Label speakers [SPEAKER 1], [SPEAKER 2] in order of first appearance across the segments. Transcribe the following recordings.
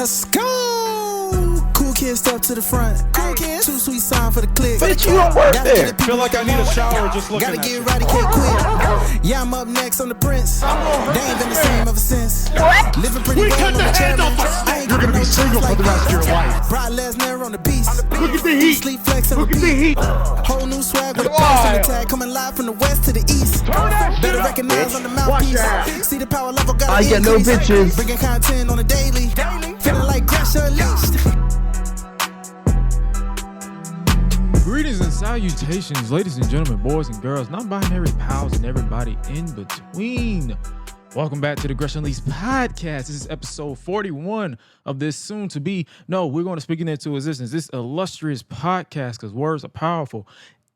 [SPEAKER 1] Let's go. Cool kids step to the front. Cool kids. Too sweet sign for the click.
[SPEAKER 2] Bitch, you don't work there.
[SPEAKER 3] Feel like I need a shower just looking
[SPEAKER 1] Gotta
[SPEAKER 3] at
[SPEAKER 1] get
[SPEAKER 3] you.
[SPEAKER 1] right, can't quit. Yeah, I'm up next, I'm the prince. They ain't been the same ever since. Living pretty
[SPEAKER 3] We
[SPEAKER 1] well
[SPEAKER 3] cut
[SPEAKER 1] on
[SPEAKER 3] the
[SPEAKER 1] the
[SPEAKER 3] head
[SPEAKER 1] challenge.
[SPEAKER 3] off.
[SPEAKER 1] I ain't
[SPEAKER 3] You're gonna
[SPEAKER 1] got
[SPEAKER 3] be
[SPEAKER 1] no
[SPEAKER 3] single
[SPEAKER 1] time
[SPEAKER 3] for the
[SPEAKER 1] like
[SPEAKER 3] rest of your life.
[SPEAKER 1] Brock Lesnar on the beast.
[SPEAKER 3] Look at the heat.
[SPEAKER 1] Sleep flex and
[SPEAKER 3] Look at the
[SPEAKER 1] repeat.
[SPEAKER 3] heat.
[SPEAKER 1] Whole new swag with a price on the tag. Coming live from the west to the east. Better recognize on the mouthpiece. See the power level got
[SPEAKER 2] I get no bitches.
[SPEAKER 1] Bringing content on the daily. Feeling like Gresh and Suela.
[SPEAKER 4] Greetings and salutations, ladies and gentlemen, boys and girls, non-binary pals, and everybody in between. Welcome back to the Gresh and Suela podcast. This is episode 41 of this soon-to-be, we're going to speak it into existence, this illustrious podcast, because words are powerful.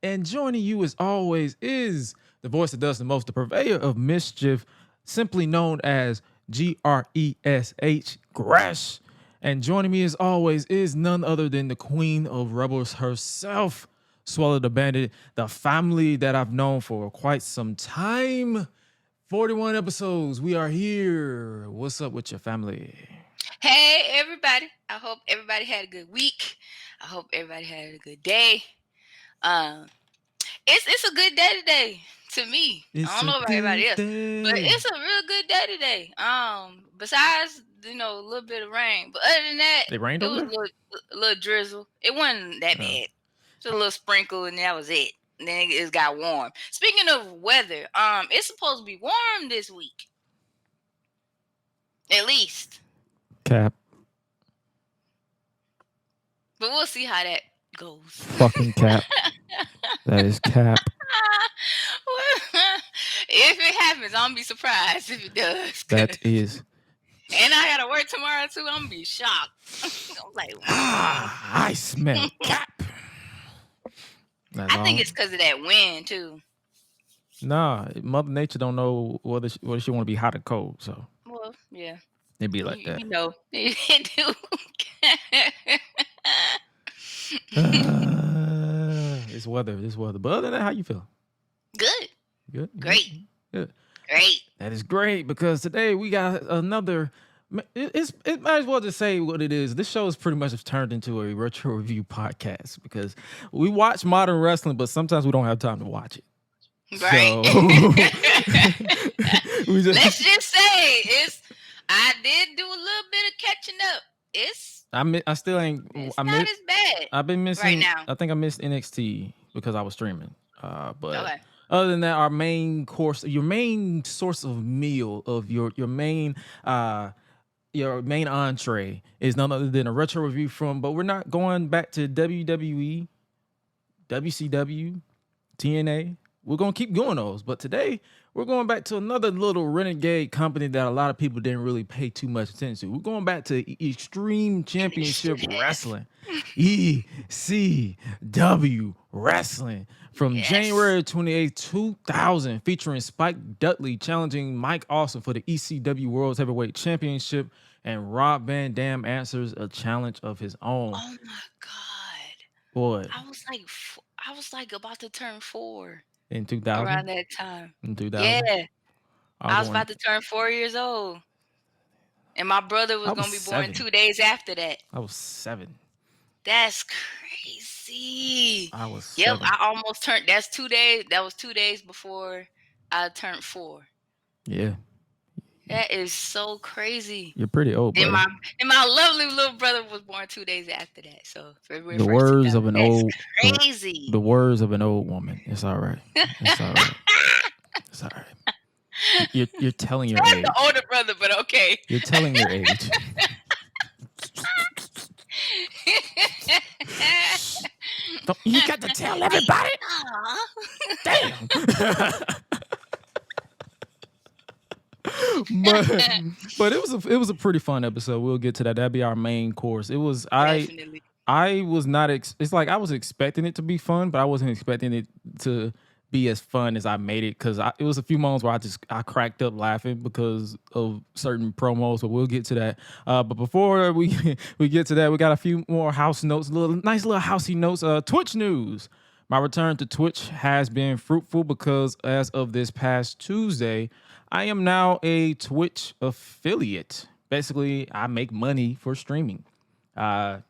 [SPEAKER 4] And joining you, as always, is the voice that does the most, the purveyor of mischief, simply known as Gresh, Gresh. And joining me, as always, is none other than the queen of rebels herself, Suela the Bandit, the family that I've known for quite some time. 41 episodes. We are here. What's up with your family?
[SPEAKER 5] Hey, everybody. I hope everybody had a good week. I hope everybody had a good day. It's a good day today to me. I don't know about everybody else, but it's a real good day today. Besides, a little bit of rain, but other than that,
[SPEAKER 4] It rained over there?
[SPEAKER 5] a little drizzle. It wasn't that bad. Just a little sprinkle, and that was it. And then it got warm. Speaking of weather, it's supposed to be warm this week. At least.
[SPEAKER 4] Cap.
[SPEAKER 5] But we'll see how that goes.
[SPEAKER 4] Fucking cap. That is cap.
[SPEAKER 5] If it happens, I'm gonna be surprised if it does.
[SPEAKER 4] That is.
[SPEAKER 5] And I gotta work tomorrow too. I'm gonna be shocked. I'm like,
[SPEAKER 4] I smell cap. That's
[SPEAKER 5] I think
[SPEAKER 4] all.
[SPEAKER 5] it's because of that wind too.
[SPEAKER 4] Nah, Mother Nature don't know whether she want to be hot or cold, so
[SPEAKER 5] Well, yeah.
[SPEAKER 4] it'd be like that.
[SPEAKER 5] You know, it do.
[SPEAKER 4] It's weather. But other than that, how you feel?
[SPEAKER 5] Good.
[SPEAKER 4] Good.
[SPEAKER 5] Great.
[SPEAKER 4] Good.
[SPEAKER 5] Great.
[SPEAKER 4] That is great because today we got another. It might as well just say what it is. This show is pretty much turned into a retro review podcast because we watch modern wrestling, but sometimes we don't have time to watch it.
[SPEAKER 5] Right.
[SPEAKER 4] So,
[SPEAKER 5] Let's just say I did do a little bit of catching up.
[SPEAKER 4] I still ain't.
[SPEAKER 5] It's
[SPEAKER 4] I
[SPEAKER 5] not as bad.
[SPEAKER 4] I've been missing.
[SPEAKER 5] right now.
[SPEAKER 4] I think I missed NXT because I was streaming. But
[SPEAKER 5] Okay.
[SPEAKER 4] other than that, our main course, your main source of meal of your main entree is none other than a retro review from. But we're not going back to WWE, WCW, TNA. We're gonna keep going those, but today we're going back to another little renegade company that a lot of people didn't really pay too much attention to. We're going back to Extreme Championship Wrestling, ECW Wrestling, from January 28th, 2000, featuring Spike Dudley challenging Mike Awesome for the ECW World Heavyweight Championship, and Rob Van Dam answers a challenge of his own.
[SPEAKER 5] Oh my God.
[SPEAKER 4] Boy,
[SPEAKER 5] I was like about to turn 4
[SPEAKER 4] in 2000.
[SPEAKER 5] around that time.
[SPEAKER 4] In 2000.
[SPEAKER 5] Yeah. I was about to turn 4 years old. And my brother was
[SPEAKER 4] I
[SPEAKER 5] going to
[SPEAKER 4] was
[SPEAKER 5] be born
[SPEAKER 4] 7.
[SPEAKER 5] 2 days after that.
[SPEAKER 4] I was 7.
[SPEAKER 5] That's crazy.
[SPEAKER 4] I was
[SPEAKER 5] Yep,
[SPEAKER 4] 7.
[SPEAKER 5] I almost turned. That's 2 days. That was 2 days before I turned 4.
[SPEAKER 4] Yeah.
[SPEAKER 5] That is so crazy.
[SPEAKER 4] You're pretty old, buddy.
[SPEAKER 5] And my lovely little brother was born 2 days after that. So February
[SPEAKER 4] The
[SPEAKER 5] 1st,
[SPEAKER 4] words of an
[SPEAKER 5] 2000.
[SPEAKER 4] old
[SPEAKER 5] Crazy.
[SPEAKER 4] The words of an old woman. It's all right. It's all right. It's all right. You're telling your
[SPEAKER 5] That's
[SPEAKER 4] age.
[SPEAKER 5] the older brother, but okay.
[SPEAKER 4] You're telling your age. You got to tell everybody. Damn. but it was a pretty fun episode. We'll get to that. That'd be our main course. It was
[SPEAKER 5] Definitely.
[SPEAKER 4] I was not. It's like I was expecting it to be fun, but I wasn't expecting it to be as fun as I made it because it was a few moments where I cracked up laughing because of certain promos. But we'll get to that. But before we get to that, we got a few more house notes, nice little housey notes. Twitch news. My return to Twitch has been fruitful because as of this past Tuesday, I am now a Twitch affiliate. basically I make money for streaming. And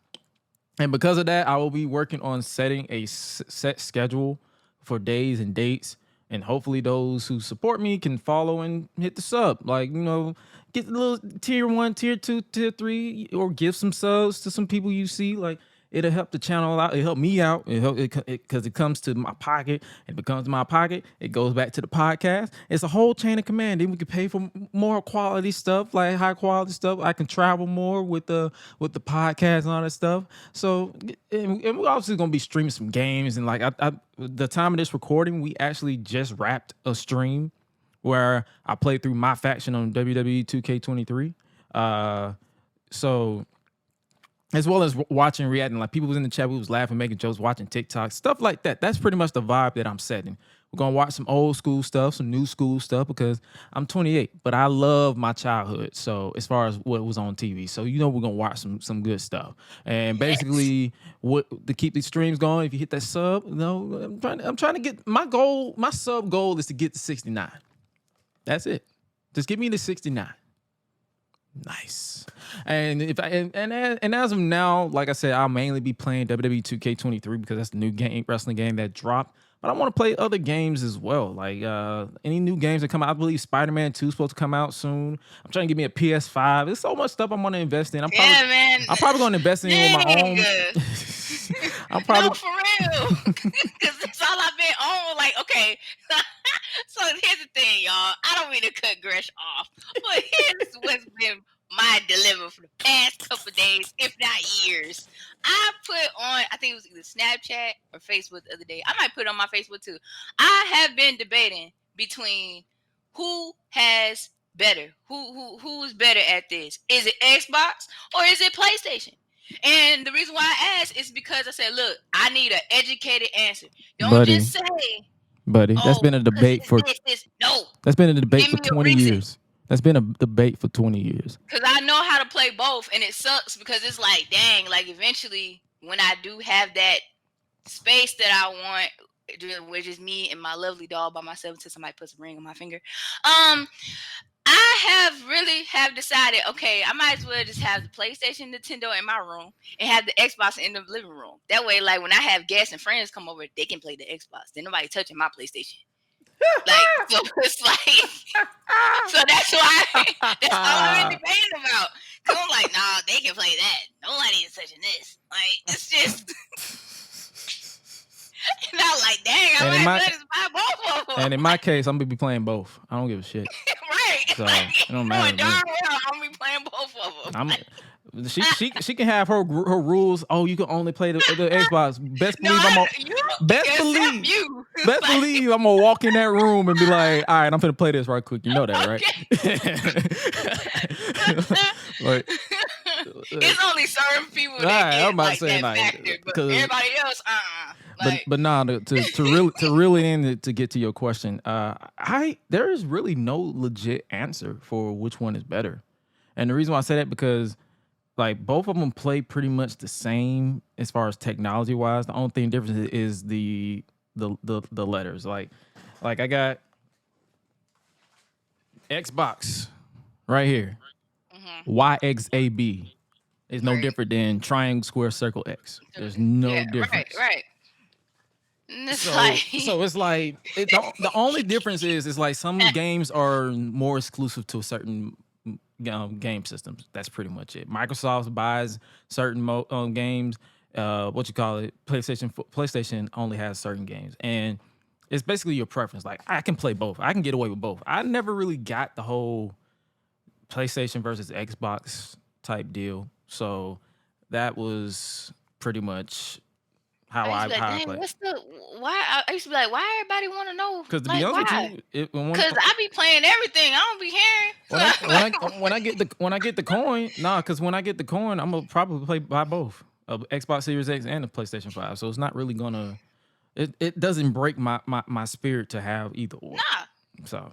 [SPEAKER 4] because of that, I will be working on setting a set schedule for days and dates. And hopefully those who support me can follow and hit the sub. Like, get a little tier 1, tier 2, tier 3, or give some subs to some people you see. Like, it'll help the channel out. It'll help me out. Because it comes to my pocket. It becomes my pocket. It goes back to the podcast. It's a whole chain of command. Then we can pay for more quality stuff, like high quality stuff. I can travel more with the podcast and all that stuff. So, and we're obviously going to be streaming some games. And like, the time of this recording, we actually just wrapped a stream where I played through my faction on WWE 2K23. So, as well as watching, reacting, like people was in the chat, we was laughing, making jokes, watching TikTok, stuff like that. That's pretty much the vibe that I'm setting. We're going to watch some old school stuff, some new school stuff, because I'm 28, but I love my childhood. So as far as what was on TV. So, we're going to watch some good stuff. And basically, to keep these streams going, if you hit that sub, I'm trying to get my goal. My sub goal is to get to 69. That's it. Just give me the 69. Nice. And and as of now, like I said, I'll mainly be playing WWE 2K23 because that's the new wrestling game that dropped. But I want to play other games as well. Like any new games that come out. I believe Spider-Man 2 is supposed to come out soon. I'm trying to get me a PS5. There's so much stuff I want to invest in. I'm probably going to invest in on my own. I'm probably
[SPEAKER 5] no, for real. Because that's all I've been on. Like, okay. So here's the thing, y'all. I don't mean to cut Gresh off, but here's what's been my dilemma for the past couple of days, if not years. I put on, I think it was either Snapchat or Facebook the other day. I might put it on my Facebook too. I have been debating between who has better, who's better at this. Is it Xbox or is it PlayStation? And the reason why I asked is because I said, look, I need an educated answer. Don't just say,
[SPEAKER 4] buddy, that's been a debate for
[SPEAKER 5] no.
[SPEAKER 4] That's been a debate for 20 years. That's been a debate for 20 years.
[SPEAKER 5] Because I know how to play both, and it sucks because it's like, dang, like eventually when I do have that space that I want, which is me and my lovely dog by myself until somebody puts a ring on my finger, I have decided, okay, I might as well just have the PlayStation, Nintendo in my room and have the Xbox in the living room. That way, like when I have guests and friends come over, they can play the Xbox. Then nobody touching my PlayStation. Like, so it's like, so that's all I've been debating about. Cause I'm like, nah, they can play that. Nobody is touching this. Like, it's just. And I'm like, dang, I might just buy both of them.
[SPEAKER 4] And in my case, I'm gonna be playing both. I don't give a shit.
[SPEAKER 5] Right.
[SPEAKER 4] So it don't matter.
[SPEAKER 5] I'm gonna be playing both of them.
[SPEAKER 4] She can have her rules. Oh, you can only play the Xbox. Best believe I'm gonna walk in that room and be like, all right, I'm gonna play this right quick. You know that, right? Like,
[SPEAKER 5] it's only certain people that get like that factor, but everybody else,
[SPEAKER 4] But nah, to really end it, to get to your question, there is really no legit answer for which one is better, and the reason why I say that because like both of them play pretty much the same as far as technology wise. The only thing different is the letters. Like I got Xbox right here. YXAB is no different than triangle, square, circle, X. There's no difference.
[SPEAKER 5] Right.
[SPEAKER 4] So it's like the only difference is it's like some games are more exclusive to certain game systems. That's pretty much it. Microsoft buys certain games. PlayStation only has certain games, and it's basically your preference. Like I can play both. I can get away with both. I never really got the whole PlayStation versus Xbox type deal. So that was pretty much how I play.
[SPEAKER 5] Why I used to be like, why everybody want to know?
[SPEAKER 4] Because to be honest with you,
[SPEAKER 5] because I be playing everything. I don't be hearing.
[SPEAKER 4] When I get the coin, because when I get the coin, I'm gonna probably buy both Xbox Series X and the PlayStation 5. So it's not really gonna. It doesn't break my spirit to have either or.
[SPEAKER 5] Nah.
[SPEAKER 4] So.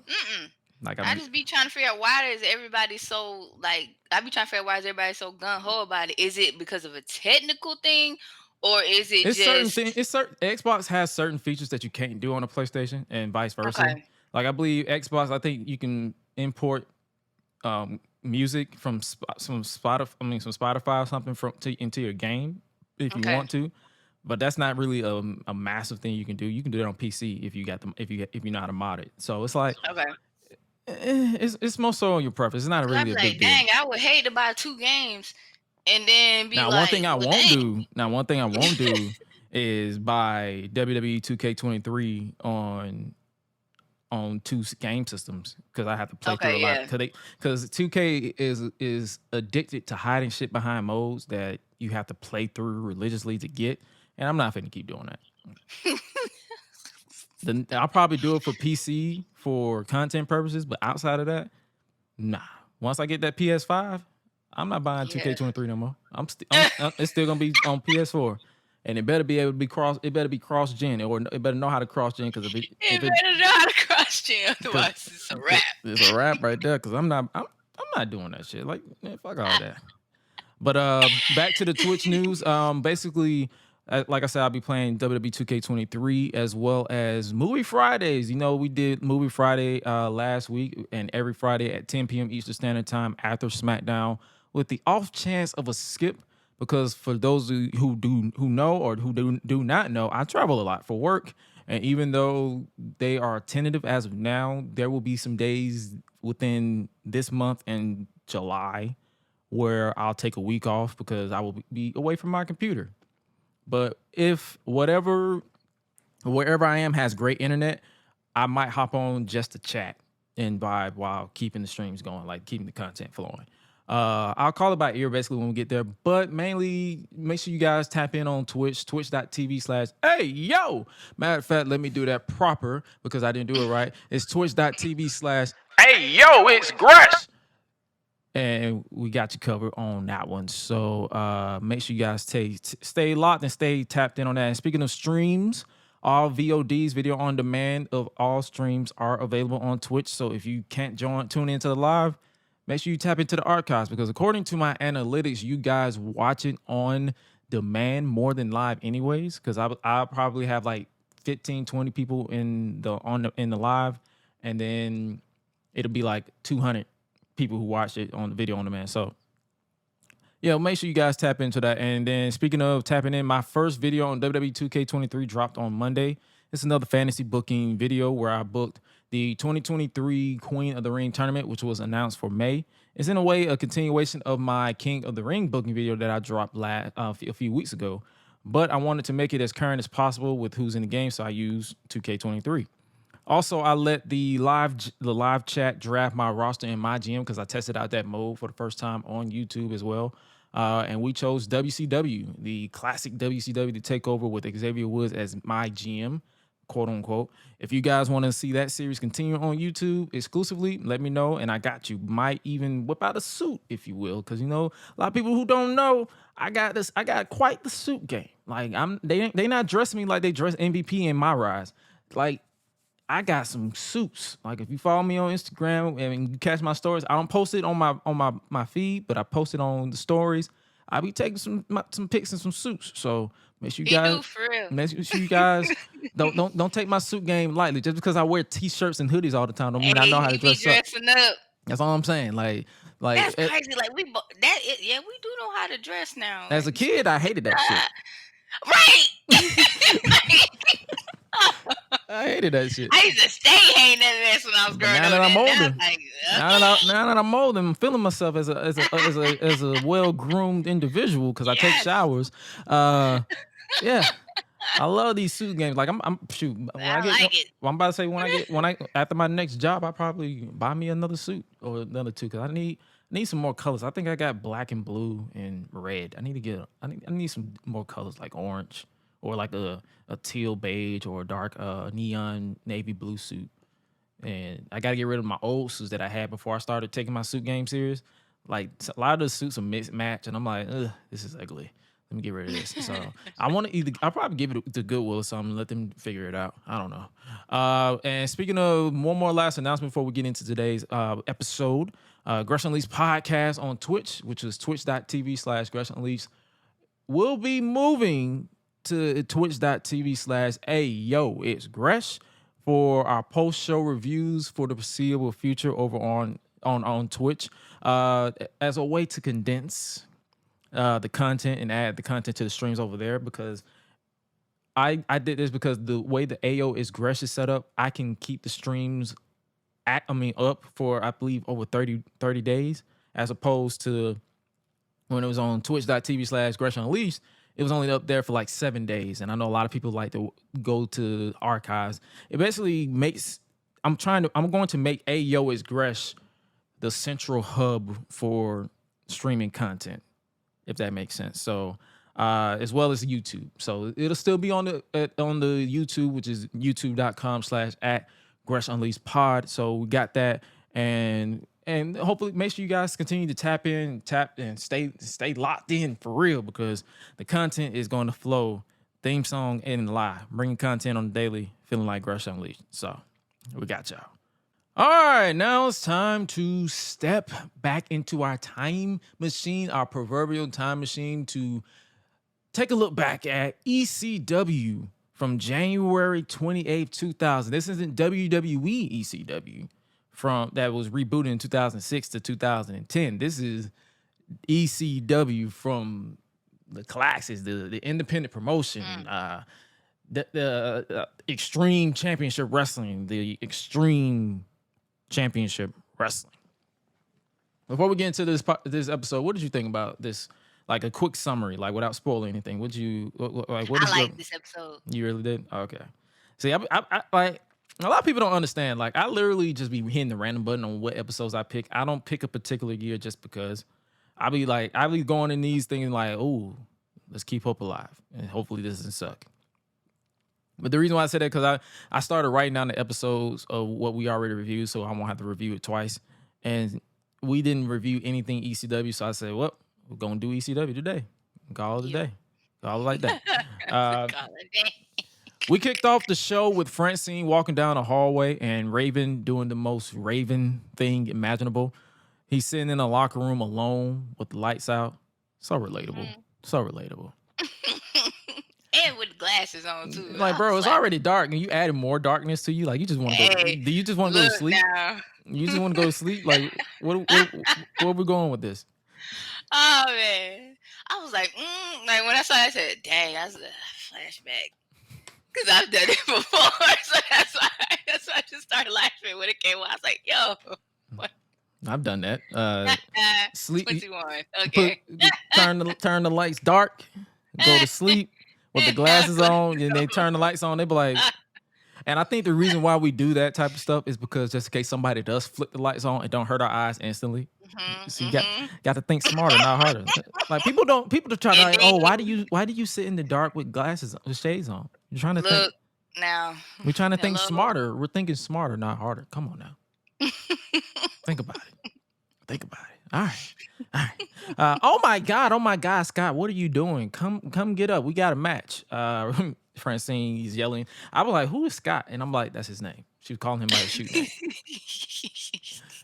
[SPEAKER 5] Like I just be trying to figure out why is everybody so like. I be trying to figure out why is everybody so gung ho about it. Is it because of a technical thing? Or is it
[SPEAKER 4] certain things? Xbox has certain features that you can't do on a PlayStation, and vice versa. Okay. Like I believe Xbox, I think you can import, music from some Spotify or something into your game if you want to. But that's not really a massive thing you can do. You can do it on PC if you know how to mod it. So it's like it's more so on your preference. It's not really a big deal.
[SPEAKER 5] Dang, I would hate to buy 2 games and then be
[SPEAKER 4] one thing I won't do is buy WWE 2K23 on 2 game systems because I have to play through a lot. Because 2K is addicted to hiding shit behind modes that you have to play through religiously to get, and I'm not finna keep doing that. I'll probably do it for PC for content purposes, but outside of that, nah. Once I get that PS5, I'm not buying 2K23 no more. It's still gonna be on PS4. And it better be able to be cross. It better be cross gen, or it better know how to cross gen. Because
[SPEAKER 5] it better know how to cross gen. Otherwise, it's a wrap.
[SPEAKER 4] It's a wrap right there. Because I'm not doing that shit. Like, man, fuck all that. But back to the Twitch news. Basically, like I said, I'll be playing WWE 2K23 as well as Movie Fridays. You know, we did Movie Friday last week, and every Friday at 10 p.m. Eastern Standard Time after SmackDown, with the off chance of a skip. Because for those who know or who do not know, I travel a lot for work. And even though they are tentative as of now, there will be some days within this month and July where I'll take a week off because I will be away from my computer. But if wherever I am has great internet, I might hop on just to chat and vibe while keeping the streams going, like keeping the content flowing. I'll call it by ear basically when we get there, but mainly make sure you guys tap in on Twitch, twitch.tv/hey-yo. Matter of fact, let me do that proper because I didn't do it right. It's twitch.tv/hey-yo, it's Gresh. And we got you covered on that one. So make sure you guys stay locked and stay tapped in on that. And speaking of streams, all VODs, video on demand of all streams are available on Twitch. So if you can't tune into the live, make sure you tap into the archives because according to my analytics, you guys watch it on demand more than live anyways. Because I'll probably have like 15, 20 people in the live, and then it'll be like 200 people who watch it on the video on demand. So yeah, make sure you guys tap into that. And then speaking of tapping in, my first video on WWE 2K23 dropped on Monday. It's another fantasy booking video where I booked the 2023 Queen of the Ring tournament, which was announced for May. It's in a way a continuation of my King of the Ring booking video that I dropped a few weeks ago. But I wanted to make it as current as possible with who's in the game, so I used 2K23. Also, I let the live chat draft my roster in my GM because I tested out that mode for the first time on YouTube as well. And we chose WCW, the classic WCW, to take over with Xavier Woods as my GM, quote unquote. If you guys want to see that series continue on YouTube exclusively, let me know, and I got you. Might even whip out a suit, if you will, because you know a lot of people who don't know, I got quite the suit game. Like they not dressing me like they dress MVP in my rise. Like I got some suits. Like if you follow me on Instagram and you catch my stories, I don't post it on my feed, but I post it on the stories. I be taking some pics and some suits. So make sure you guys don't take my suit game lightly. Just because I wear t-shirts and hoodies all the time don't mean I know how to dress up. That's all I'm saying. Like
[SPEAKER 5] that's crazy. Like we do know how to dress now.
[SPEAKER 4] As a kid, I hated that shit.
[SPEAKER 5] Right.
[SPEAKER 4] I hated that shit.
[SPEAKER 5] I used to stay hating that when I was growing up.
[SPEAKER 4] Now that I'm older, now that I'm older, I'm feeling myself as a well-groomed individual because I take showers. Yeah, I love these suit games. Like I'm shoot. I'm about to say when I after my next job, I probably buy me another suit or another two because I need some more colors. I think I got black and blue and red. I need some more colors like orange. Or like a teal beige or a dark neon navy blue suit. And I got to get rid of my old suits that I had before I started taking my suit game serious. Like a lot of the suits are mixed match, and I'm like, ugh, this is ugly. Let me get rid of this. So I'll probably give it to Goodwill or something, let them figure it out. I don't know. And speaking of one more last announcement before we get into today's episode, Gresh and Unleashed podcast on Twitch, which is twitch.tv/Gresh and Unleashed, will be moving to twitch.tv/hey-yo, it's Gresh for our post-show reviews for the foreseeable future over on on Twitch as a way to condense the content and add the content to the streams over there, because I did this because the way the AO is Gresh is set up, I can keep the streams up for, I believe, over 30 days, as opposed to when it was on twitch.tv/Gresh Unleashed, it was only up there for like 7 days. And I know a lot of people like to go to archives. It basically makes, I'm going to make AO is Gresh the central hub for streaming content, if that makes sense. So as well as YouTube. So it'll still be on the YouTube, which is youtube.com/@Gresh Unleashed Pod. So we got that, and hopefully make sure you guys continue to tap and stay locked in for real, because the content is going to flow. Theme song and live, bringing content on the daily, feeling like Gresh Unleashed. So we got y'all. All right, now it's time to step back into our time machine, our proverbial time machine, to take a look back at ECW from January 28th, 2000. This isn't WWE ECW that was rebooted in 2006 to 2010. This is ECW from the classics, the independent promotion, the Extreme Championship Wrestling, the Extreme Championship Wrestling. Before we get into this episode, what did you think about this? Like a quick summary, like without spoiling anything. What
[SPEAKER 5] this episode.
[SPEAKER 4] You really did? Okay. See, I like, a lot of people don't understand. Like, I literally just be hitting the random button on what episodes I pick. I don't pick a particular year just because. I be going in these things like, oh, let's keep hope alive, and hopefully this doesn't suck. But the reason why I said that, because I started writing down the episodes of what we already reviewed, so I won't have to review it twice. And we didn't review anything ECW, so I said, well, we're going to do ECW today. Call it a day. Call it like that. We kicked off the show with Francine walking down a hallway and Raven doing the most Raven thing imaginable. He's sitting in a locker room alone with the lights out. So relatable. Mm-hmm. So relatable.
[SPEAKER 5] And with glasses on too.
[SPEAKER 4] Like, bro, it's already dark and you added more darkness to you. Like, you just want to go. Do you just want to go to sleep?
[SPEAKER 5] Now.
[SPEAKER 4] You just want to go to sleep? Like, where are we going with this?
[SPEAKER 5] Oh man, I was like when I saw it, I said, "Dang, that's a flashback," because I've done it before. So that's why I just started laughing when it came on. I was like, "Yo, what?"
[SPEAKER 4] I've done that. Sleep.
[SPEAKER 5] 21. Okay.
[SPEAKER 4] Turn the lights dark. Go to sleep with the glasses on, and they turn the lights on. They be like. And I think the reason why we do that type of stuff is because just in case somebody does flip the lights on, it don't hurt our eyes instantly. Mm-hmm, so you got to think smarter, not harder. Like people try to like, oh, why do you sit in the dark with shades on? You're trying to think
[SPEAKER 5] now.
[SPEAKER 4] We're trying to think smarter. We're thinking smarter, not harder. Come on now. Think about it. Think about it. All right. Oh my God, Scott, what are you doing? Come get up. We got a match. Francine, he's yelling. I was like, who is Scott? And I'm like, that's his name. She was calling him by his shoot name.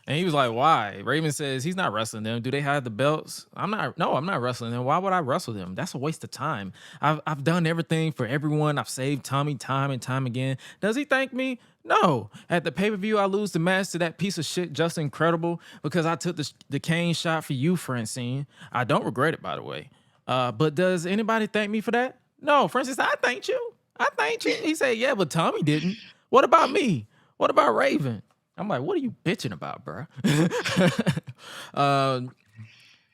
[SPEAKER 4] And he was like, why? Raven says he's not wrestling them. Do they have the belts? I'm not wrestling them. Why would I wrestle them? That's a waste of time. I've done everything for everyone. I've saved Tommy time and time again. Does he thank me? No. At the pay-per-view, I lose the match to that piece of shit, Just Incredible, because I took the cane shot for you, Francine. I don't regret it, by the way. But does anybody thank me for that? No, Francis, I thanked you. He said, yeah, but Tommy didn't. What about me? What about Raven? I'm like, what are you bitching about, bro?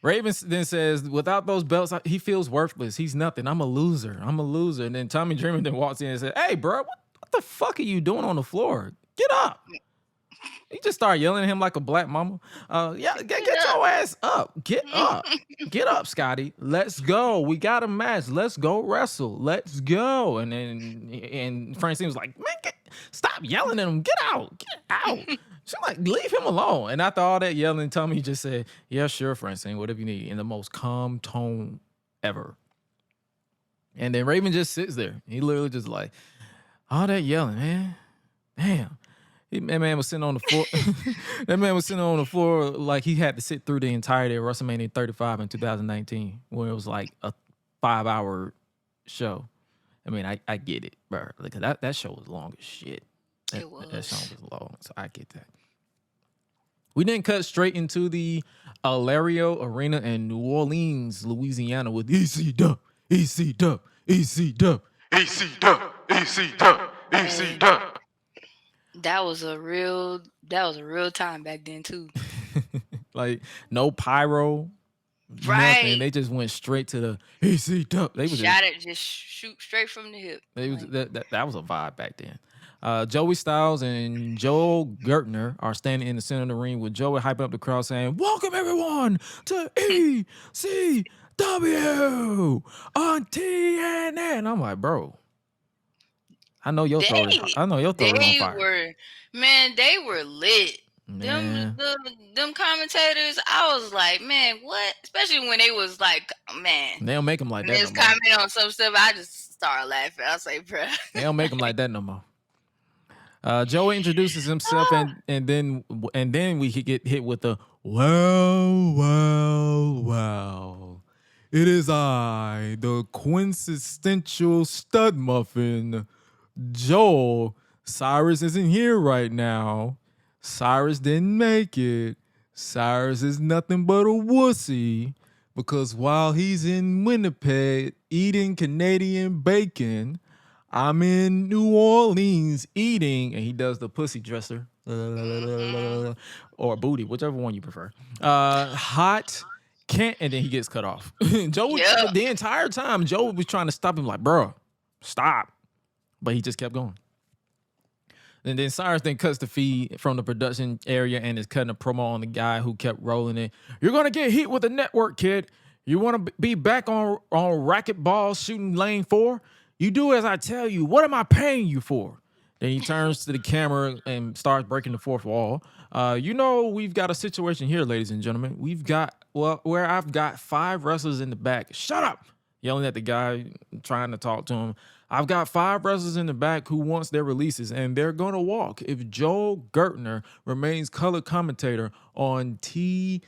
[SPEAKER 4] Raven then says, without those belts, he feels worthless. He's nothing. I'm a loser. And then Tommy Dreamer then walks in and says, hey, bro, what the fuck are you doing on the floor? Get up. He just started yelling at him like a black mama. Get your ass up. Get up. Get up, Scotty. Let's go. We got a match. Let's go wrestle. Let's go. And Francine was like, man, stop yelling at him. Get out. Get out. She's like, leave him alone. And after all that yelling, Tommy just said, yeah, sure, Francine, whatever you need, in the most calm tone ever. And then Raven just sits there. He literally just like, all that yelling, man. Damn. That man was sitting on the floor. That man was sitting on the floor like he had to sit through the entirety of WrestleMania 35 in 2019, when it was like a 5-hour show. I mean, I get it, bro. Like that show was long as shit. That show was long, so I get that. We then cut straight into the Alario Arena in New Orleans, Louisiana with ECW, ECW, ECW, ECW, ECW, ECW.
[SPEAKER 5] That was a real time back then too.
[SPEAKER 4] Like no pyro,
[SPEAKER 5] Right.
[SPEAKER 4] nothing. They just went straight to the ECW. They was
[SPEAKER 5] just shoot straight from the hip.
[SPEAKER 4] They was that was a vibe back then. Joey Styles and Joel Gertner are standing in the center of the ring with Joey hyping up the crowd saying, "Welcome everyone to ECW on TNN." And I'm like, bro, I know your throat is on fire.
[SPEAKER 5] They were lit.
[SPEAKER 4] Man.
[SPEAKER 5] Them commentators, I was like, man, what? Especially when they was like, man.
[SPEAKER 4] They don't make them like that.
[SPEAKER 5] They just comment on some stuff. I just started laughing. I was like, bro.
[SPEAKER 4] They don't make them like that no more. Joey introduces himself and then we get hit with the well. It is I, the quintessential stud muffin, Joel. Cyrus isn't here right now. Cyrus didn't make it. Cyrus is nothing but a wussy because while he's in Winnipeg eating Canadian bacon, I'm in New Orleans eating, and he does the pussy dresser or booty, whichever one you prefer. Hot can't, and then he gets cut off. Joe, the entire time, Joe was trying to stop him, like, bro, stop. But he just kept going. And then Cyrus then cuts the feed from the production area and is cutting a promo on the guy who kept rolling it. You're going to get hit with a network, kid. You want to be back on racquetball shooting lane 4? You do as I tell you. What am I paying you for? Then he turns to the camera and starts breaking the fourth wall. We've got a situation here, ladies and gentlemen. Where I've got 5 wrestlers in the back. Shut up! Yelling at the guy, trying to talk to him. I've got 5 wrestlers in the back who wants their releases, and they're going to walk if Joel Gertner remains color commentator on TNN.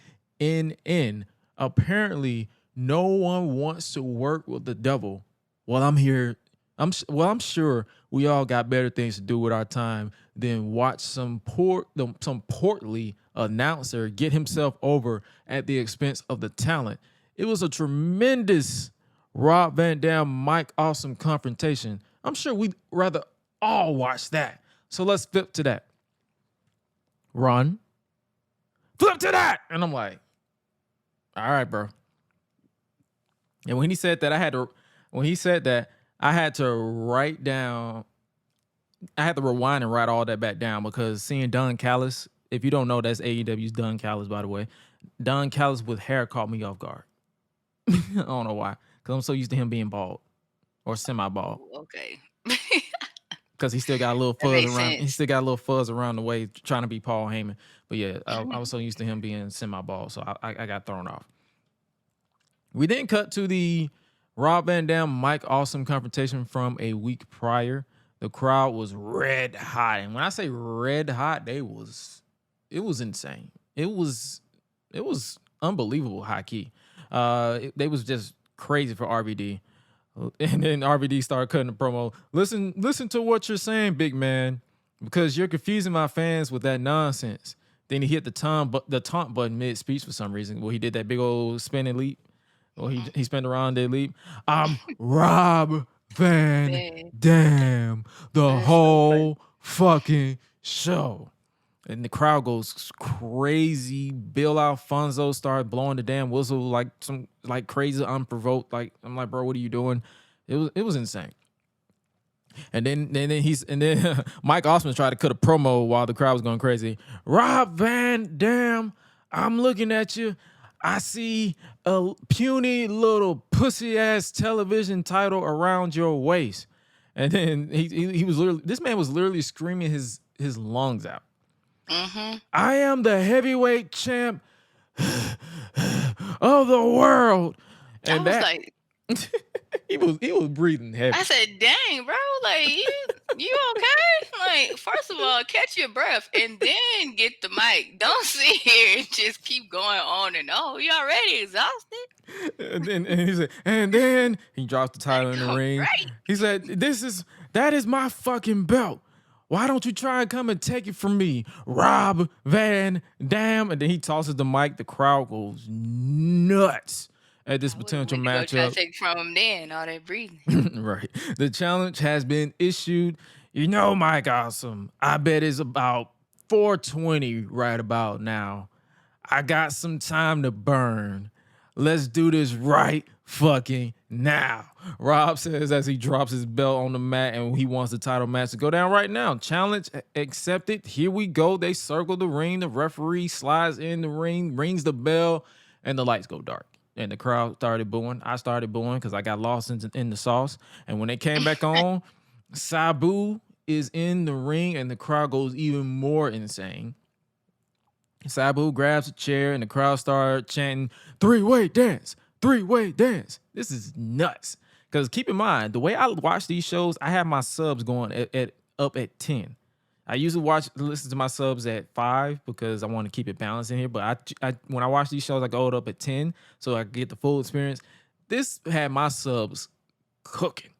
[SPEAKER 4] Apparently, no one wants to work with the devil. Well, I'm here. I'm sure we all got better things to do with our time than watch some portly announcer get himself over at the expense of the talent. It was a tremendous Rob Van Dam, Mike Awesome confrontation. I'm sure we'd rather all watch that. So let's flip to that. Run. Flip to that. And I'm like, all right, bro. And when he said that, I had to write down, I had to rewind and write all that back down because seeing Don Callis, if you don't know, that's AEW's Don Callis, by the way. Don Callis with hair caught me off guard. I don't know why. Because I'm so used to him being bald or semi-bald.
[SPEAKER 5] Okay.
[SPEAKER 4] Because he still got a little fuzz around. Sense. He still got a little fuzz around the way trying to be Paul Heyman. But yeah, I was so used to him being semi-bald, so I got thrown off. We then cut to the Rob Van Dam, Mike Awesome confrontation from a week prior. The crowd was red hot, and when I say red hot, it was insane. It was unbelievable high key. They was just crazy for RVD. And then RVD started cutting the promo. Listen to what you're saying, big man, because you're confusing my fans with that nonsense. Then he hit the taunt button mid-speech for some reason. Well, he did that big old spinning leap. Well, he spun around that leap. I'm Rob Van Dam the whole fucking show. And the crowd goes crazy. Bill Alfonso started blowing the damn whistle like crazy, unprovoked. Like, I'm like, bro, what are you doing? It was insane. And then Mike Osmond tried to cut a promo while the crowd was going crazy. Rob Van Dam, I'm looking at you. I see a puny little pussy ass television title around your waist. And then this man was literally screaming his lungs out. Mm-hmm. I am the heavyweight champ of the world. And he was breathing heavy.
[SPEAKER 5] I said, dang, bro, like you okay? Like, first of all, catch your breath and then get the mic. Don't sit here and just keep going on and you already exhausted.
[SPEAKER 4] And then he dropped the title in the ring. Right. He said, that is my fucking belt. Why don't you try and come and take it from me, Rob Van Dam? And then he tosses the mic. The crowd goes nuts at this potential matchup.
[SPEAKER 5] Try to take it from him then, all that breathing.
[SPEAKER 4] Right. The challenge has been issued. You know, Mike Awesome, I bet it's about 4:20 right about now. I got some time to burn. Let's do this right fucking now. Rob says as he drops his belt on the mat and he wants the title match to go down right now. Challenge accepted. Here we go. They circle the ring. The referee slides in the ring, rings the bell, and the lights go dark. And the crowd started booing. I started booing because I got lost in the sauce. And when they came back on, Sabu is in the ring and the crowd goes even more insane. Sabu grabs a chair and the crowd started chanting, three-way dance, three-way dance. This is nuts. Because keep in mind, the way I watch these shows, I have my subs going up at 10. I usually listen to my subs at 5 because I want to keep it balanced in here. But I when I watch these shows, I go up at 10 so I get the full experience. This had my subs cooking.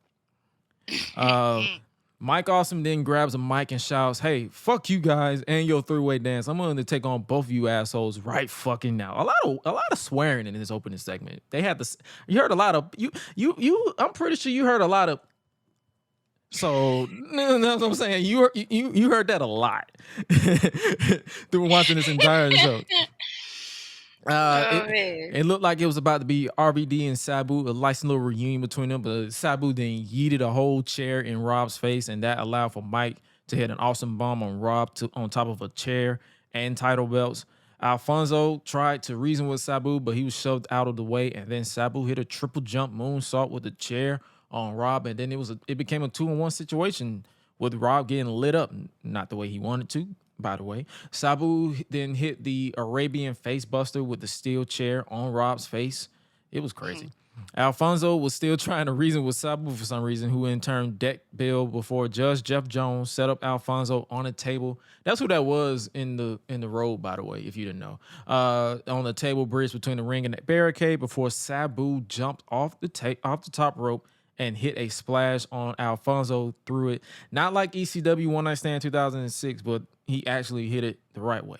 [SPEAKER 4] Mike Awesome then grabs a mic and shouts, hey, fuck you guys and your three-way dance. I'm going to take on both of you assholes right fucking now. A lot of swearing in this opening segment. They had this. You heard a lot of I'm pretty sure you heard a lot of. So that's what I'm saying. You heard that a lot through watching this entire show. It looked like it was about to be RVD and Sabu, a nice little reunion between them, but Sabu then yeeted a whole chair in Rob's face, and that allowed for Mike to hit an awesome bomb on Rob on top of a chair and title belts. Alfonso tried to reason with Sabu, but he was shoved out of the way, and then Sabu hit a triple jump moonsault with the chair on Rob, and then it became a 2-on-1 situation with Rob getting lit up, not the way he wanted to. By the way, Sabu then hit the Arabian face buster with the steel chair on Rob's face. It was crazy. Alfonso was still trying to reason with Sabu for some reason, who in turn decked Bill before Judge Jeff Jones set up Alfonso on a table. That's who that was in the road, by the way, if you didn't know. On the table bridge between the ring and the barricade before Sabu jumped off the top rope and hit a splash on Alfonso through it. Not like ECW One Night Stand 2006, but he actually hit it the right way.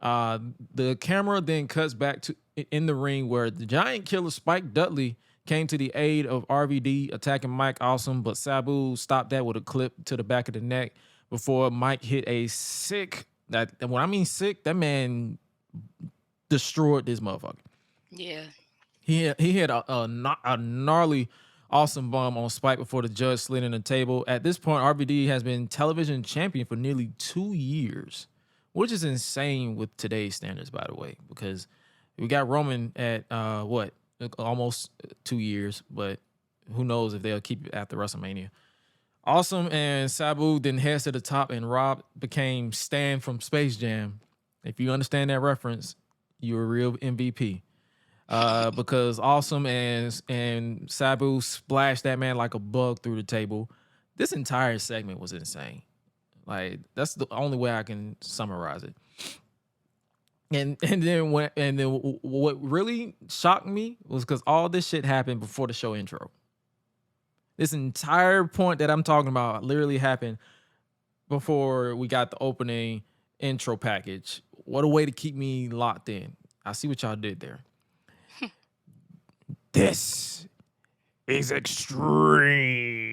[SPEAKER 4] The camera then cuts back to in the ring where the Giant Killer Spike Dudley came to the aid of RVD attacking Mike Awesome, but Sabu stopped that with a clip to the back of the neck before Mike hit a sick. When I mean sick, that man destroyed this motherfucker.
[SPEAKER 5] Yeah.
[SPEAKER 4] He hit a gnarly awesome bomb on Spike before the judge slid in the table. At this point, RVD has been television champion for nearly 2 years, which is insane with today's standards, by the way, because we got Roman at almost 2 years, but who knows if they'll keep it after WrestleMania. Awesome and Sabu then heads to the top, and Rob became Stan from Space Jam. If you understand that reference, you're a real MVP. Because Awesome and Sabu splashed that man like a bug through the table. This entire segment was insane. Like, that's the only way I can summarize it. And then what really shocked me was because all this shit happened before the show intro. This entire point that I'm talking about literally happened before we got the opening intro package. What a way to keep me locked in. I see what y'all did there. This is Extreme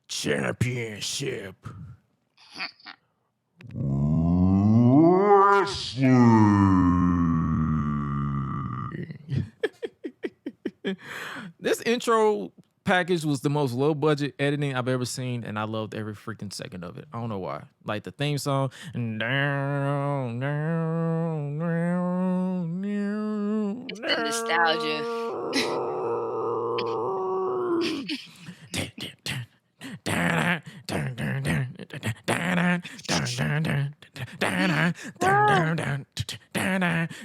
[SPEAKER 4] Championship Wrestling. This intro package was the most low budget editing I've ever seen, and I loved every freaking second of it. I don't know why. Like the theme song.
[SPEAKER 5] It's the nostalgia.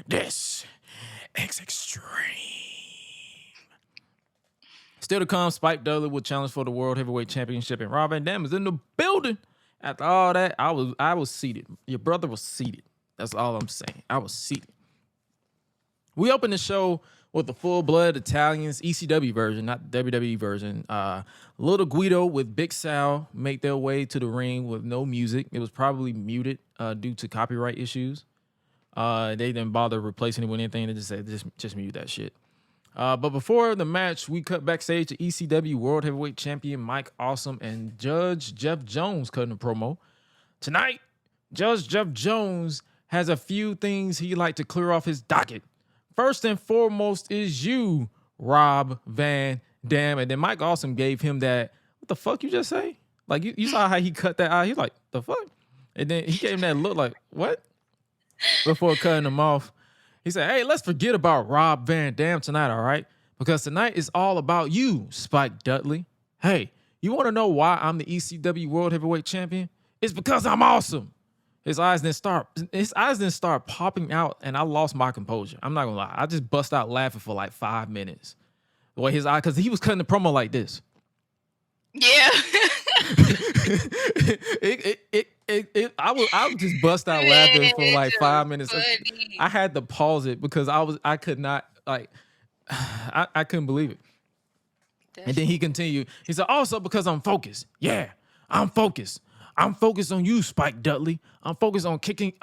[SPEAKER 4] This is Extreme. Still to come, Spike Dudley will challenge for the World Heavyweight Championship, and Rob Van Dam is in the building. After all that, I was seated. Your brother was seated. That's all I'm saying. I was seated. We opened the show with the full-blood Italians, ECW version, not the WWE version. Little Guido with Big Sal make their way to the ring with no music. It was probably muted due to copyright issues. They didn't bother replacing it with anything. They just said, just mute that shit. But before the match, we cut backstage to ECW World Heavyweight Champion Mike Awesome and Judge Jeff Jones cutting a promo. Tonight, Judge Jeff Jones has a few things he'd like to clear off his docket. First and foremost is you, Rob Van Dam. And then Mike Awesome gave him that, what the fuck you just say? Like, you saw how he cut that out. He's like, the fuck? And then he gave him that look like, what? Before cutting him off. He said, hey, let's forget about Rob Van Dam tonight, all right? Because tonight is all about you, Spike Dudley. Hey, you want to know why I'm the ECW World Heavyweight Champion? It's because I'm awesome. His eyes didn't start popping out, and I lost my composure. I'm not gonna lie. I just bust out laughing for like 5 minutes. The way his eye, because he was cutting the promo like this.
[SPEAKER 5] Yeah.
[SPEAKER 4] I would just bust out laughing for like 5 minutes. Funny. I had to pause it because I could not, like, I couldn't believe it. And then he continued. He said, also because I'm focused. Yeah, I'm focused. I'm focused on you, Spike Dudley. I'm focused on kicking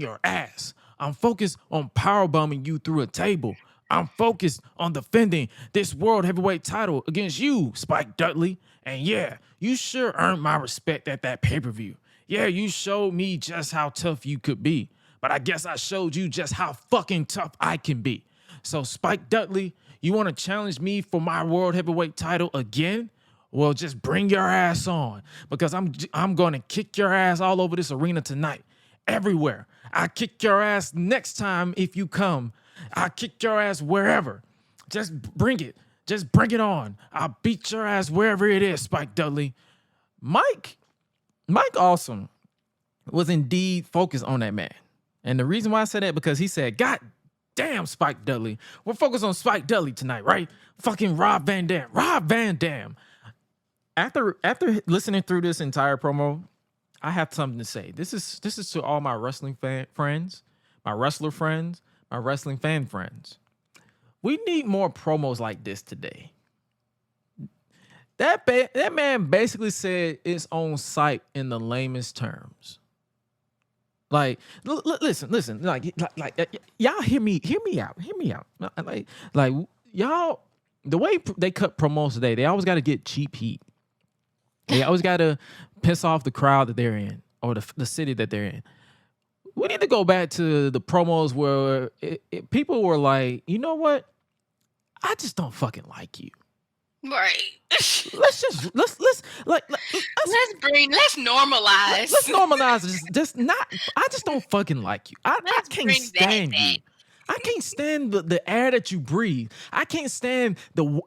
[SPEAKER 4] your ass. I'm focused on powerbombing you through a table. I'm focused on defending this World Heavyweight title against you, Spike Dudley. And yeah, you sure earned my respect at that pay-per-view. Yeah, you showed me just how tough you could be. But I guess I showed you just how fucking tough I can be. So Spike Dudley, you want to challenge me for my World Heavyweight title again? Well, just bring your ass on, because I'm going to kick your ass all over this arena tonight, everywhere. I kick your ass next time if you come. I kick your ass wherever. Just bring it. Just bring it on. I'll beat your ass wherever it is, Spike Dudley. Mike Awesome was indeed focused on that man. And the reason why I said that, because he said, God damn, Spike Dudley. We're focused on Spike Dudley tonight, right? Fucking Rob Van Dam. Rob Van Dam. After listening through this entire promo, I have something to say. This is to all my wrestling friends, my wrestler friends, my wrestling fan friends. We need more promos like this today. That man basically said it's on site in the lamest terms. Like, listen. Like, y'all hear me out. Like y'all. The way they cut promos today, they always got to get cheap heat. They always got to piss off the crowd that they're in, or the city that they're in. We need to go back to the promos where people were like, you know what? I just don't fucking like you.
[SPEAKER 5] Right.
[SPEAKER 4] Let's normalize. Let's normalize. Just not. I just don't fucking like you. I can't stand you. I can't stand the air that you breathe. I can't stand the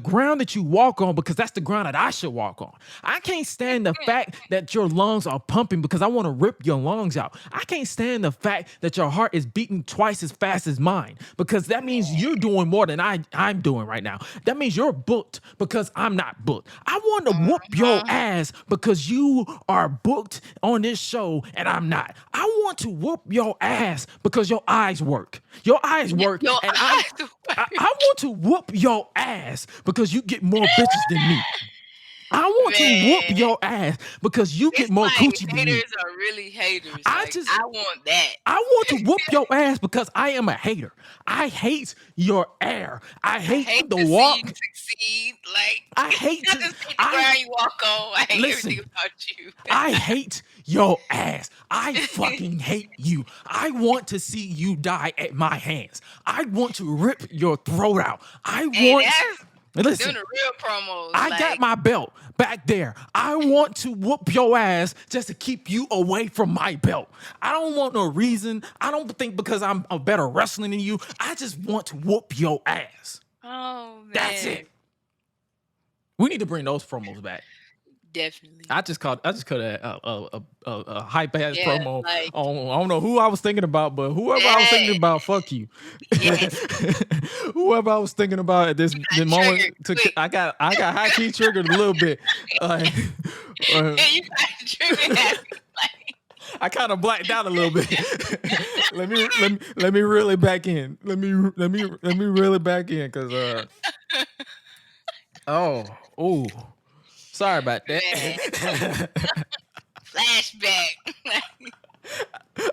[SPEAKER 4] ground that you walk on, because that's the ground that I should walk on. I can't stand the fact that your lungs are pumping because I want to rip your lungs out. I can't stand the fact that your heart is beating twice as fast as mine, because that means you're doing more than I'm doing right now. That means you're booked because I'm not booked. I want to whoop your ass because you are booked on this show and I'm not. I want to whoop your ass because your eyes work. Your eyes work. I want to whoop your ass because you get more bitches than me. I want to whoop your ass because you get more coochie than me.
[SPEAKER 5] Haters are really haters. I want that.
[SPEAKER 4] I want to whoop your ass because I am a hater. I hate your air. I hate the walk.
[SPEAKER 5] See you succeed. Like,
[SPEAKER 4] I hate
[SPEAKER 5] the ground you walk on. I hate everything about you.
[SPEAKER 4] I hate your ass. I fucking hate you. I want to see you die at my hands. I want to rip your throat out. Listen,
[SPEAKER 5] doing the real promos.
[SPEAKER 4] I got my belt back there. I want to whoop your ass just to keep you away from my belt. I don't want no reason. I don't think because I'm a better wrestler than you. I just want to whoop your ass.
[SPEAKER 5] Oh, man.
[SPEAKER 4] That's it. We need to bring those promos back.
[SPEAKER 5] Definitely.
[SPEAKER 4] I just cut a hype ass promo on, I don't know who I was thinking about, but whoever I was thinking about, fuck you. Whoever I was thinking about at this moment, I got high key triggered a little bit. I kind of blacked out a little bit. let me reel it back in. Let me reel it back in because sorry about that.
[SPEAKER 5] Flashback.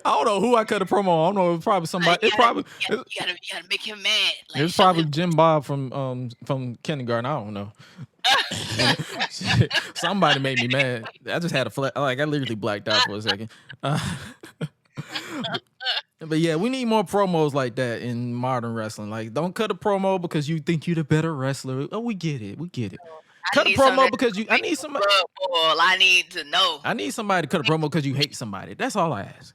[SPEAKER 4] I don't know who I cut a promo on. I don't know. It's probably somebody. You gotta
[SPEAKER 5] make him mad. Like,
[SPEAKER 4] it's probably Jim Bob from kindergarten. I don't know. Somebody made me mad. I just had I literally blacked out for a second. But yeah, we need more promos like that in modern wrestling. Like, don't cut a promo because you think you're the better wrestler. Oh, we get it. Cut a promo because I need somebody.
[SPEAKER 5] I need to know.
[SPEAKER 4] I need somebody to cut a promo because you hate somebody. That's all I ask.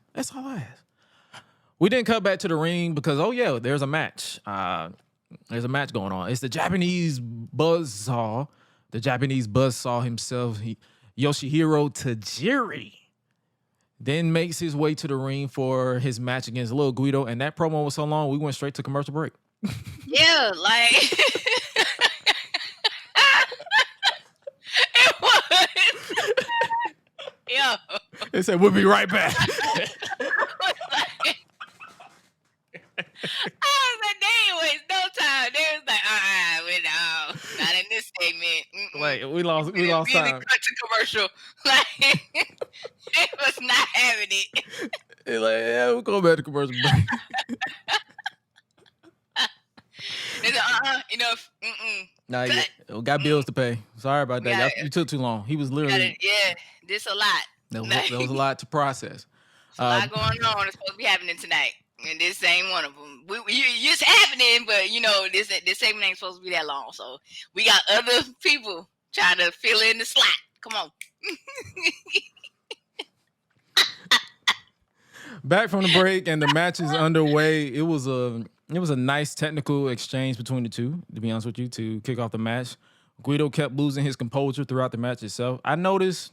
[SPEAKER 4] We didn't cut back to the ring because there's a match. There's a match going on. It's the Japanese Buzzsaw. The Japanese Buzzsaw himself, Yoshihiro Tajiri, then makes his way to the ring for his match against Little Guido. And that promo was so long, we went straight to commercial break.
[SPEAKER 5] Yeah, like it was. Yeah.
[SPEAKER 4] They said we'll be right back.
[SPEAKER 5] I was like, they ain't waste no time. They was like, not in this segment.
[SPEAKER 4] Like we lost time.
[SPEAKER 5] Cut to commercial. Like it was not having it.
[SPEAKER 4] They're like, yeah, we'll go back to commercial break.
[SPEAKER 5] They said, enough.
[SPEAKER 4] Nah, we got bills to pay. Sorry about that. You took too long. He was literally.
[SPEAKER 5] This a lot.
[SPEAKER 4] That was a lot to process.
[SPEAKER 5] A lot going on. It's supposed to be happening tonight, and this ain't one of them. It's happening, but this segment ain't supposed to be that long. So we got other people trying to fill in the slot. Come on.
[SPEAKER 4] Back from the break, and the match is underway. It was a nice technical exchange between the two, to be honest with you, to kick off the match. Guido kept losing his composure throughout the match itself. I noticed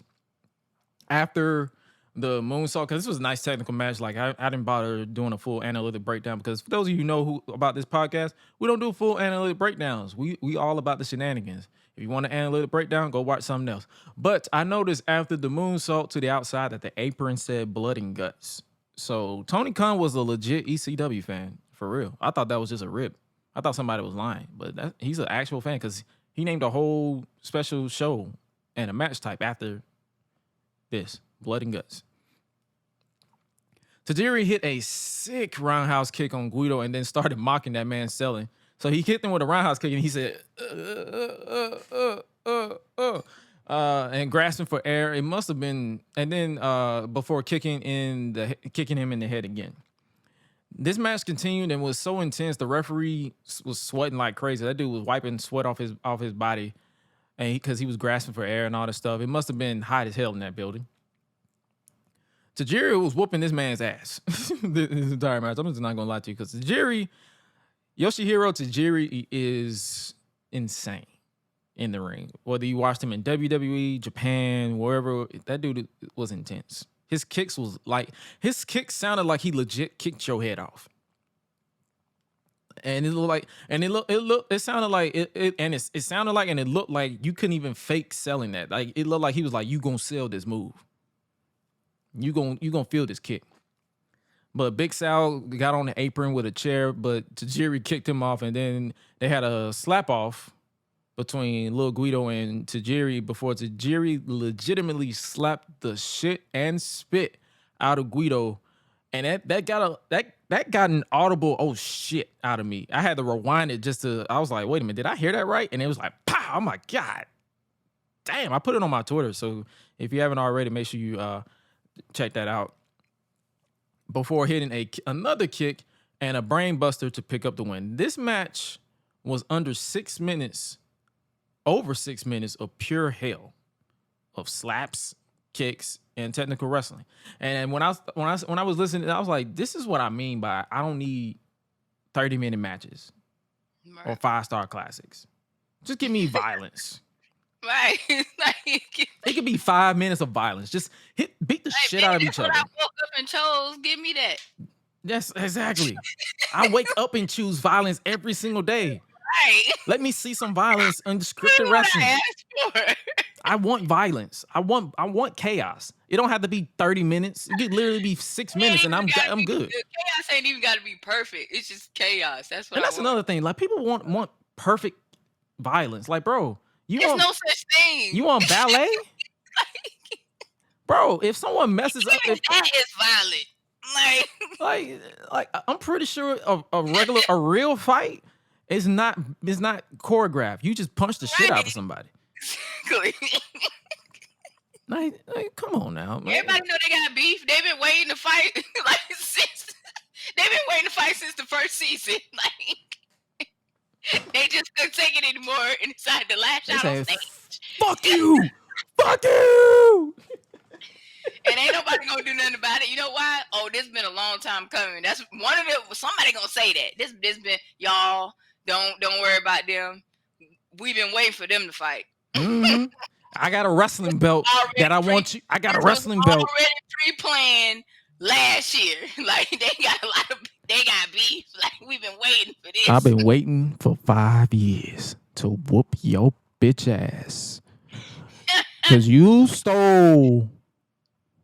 [SPEAKER 4] after the moonsault, because this was a nice technical match, like I didn't bother doing a full analytic breakdown, because for those of you who know about this podcast, we don't do full analytic breakdowns. We all about the shenanigans. If you want an analytic breakdown, go watch something else. But I noticed after the moonsault to the outside that the apron said blood and guts. So Tony Khan was a legit ECW fan, for real. I thought that was just a rip. I thought somebody was lying, but he's an actual fan because he named a whole special show and a match type after this, blood and guts. Tajiri hit a sick roundhouse kick on Guido and then started mocking that man selling. So he kicked him with a roundhouse kick and he said, and grasping for air. It must have been, and then before kicking him in the head again. This match continued and was so intense. The referee was sweating like crazy. That dude was wiping sweat off his body, and because he was grasping for air and all this stuff. It must have been hot as hell in that building. Tajiri was whooping this man's ass this entire match. I'm just not gonna lie to you, because Yoshihiro Tajiri is insane in the ring. Whether you watched him in WWE, Japan, wherever, that dude was intense. His kicks sounded like he legit kicked your head off. And it looked like, and it sounded like and it looked like you couldn't even fake selling that. Like it looked like he was like, you gonna sell this move. You gonna feel this kick. But Big Sal got on the apron with a chair, but Tajiri kicked him off, and then they had a slap off between Little Guido and Tajiri before Tajiri legitimately slapped the shit and spit out of Guido, and that got an audible oh shit out of me. I had to rewind it I was like, wait a minute, did I hear that right? And it was like, pow! I'm like, God damn! I put it on my Twitter, so if you haven't already, make sure you check that out. Before hitting another kick and a brain buster to pick up the win. This match was over 6 minutes of pure hell, of slaps, kicks, and technical wrestling. And when I was listening, I was like, this is what I mean by I don't need 30-minute matches or 5-star classics. Just give me violence.
[SPEAKER 5] Right.
[SPEAKER 4] It could be 5 minutes of violence. Just beat the shit out of each other.
[SPEAKER 5] I woke up and chose. Give me that.
[SPEAKER 4] Yes, exactly. I wake up and choose violence every single day.
[SPEAKER 5] Right.
[SPEAKER 4] Let me see some violence, unscripted wrestling. I want violence. I want chaos. It don't have to be 30 minutes. It could literally be 6 minutes, and I'm good.
[SPEAKER 5] Chaos ain't even got to be perfect. It's just chaos. That's what.
[SPEAKER 4] And that's another thing. Like people want perfect violence. Like, bro,
[SPEAKER 5] there's no such thing.
[SPEAKER 4] You want ballet? Bro, if someone messes up,
[SPEAKER 5] that is violent.
[SPEAKER 4] Like I'm pretty sure a real fight is not choreographed. You just punch the shit out of somebody. Like, come on now, man.
[SPEAKER 5] Everybody know they got beef. They've been waiting to fight since the first season. Like they just couldn't take it anymore and decided to lash out on stage.
[SPEAKER 4] Fuck you! Fuck you!
[SPEAKER 5] And ain't nobody gonna do nothing about it. You know why? Oh, this been a long time coming. That's one of them. Somebody gonna say that. This been y'all. Don't worry about them. We've been waiting for them to fight.
[SPEAKER 4] Mm-hmm. I got a wrestling belt that I want you. I got a wrestling belt
[SPEAKER 5] already pre-planned last year. Like they got beef. Like we've been waiting for this.
[SPEAKER 4] I've been waiting for 5 years to whoop your bitch ass because you stole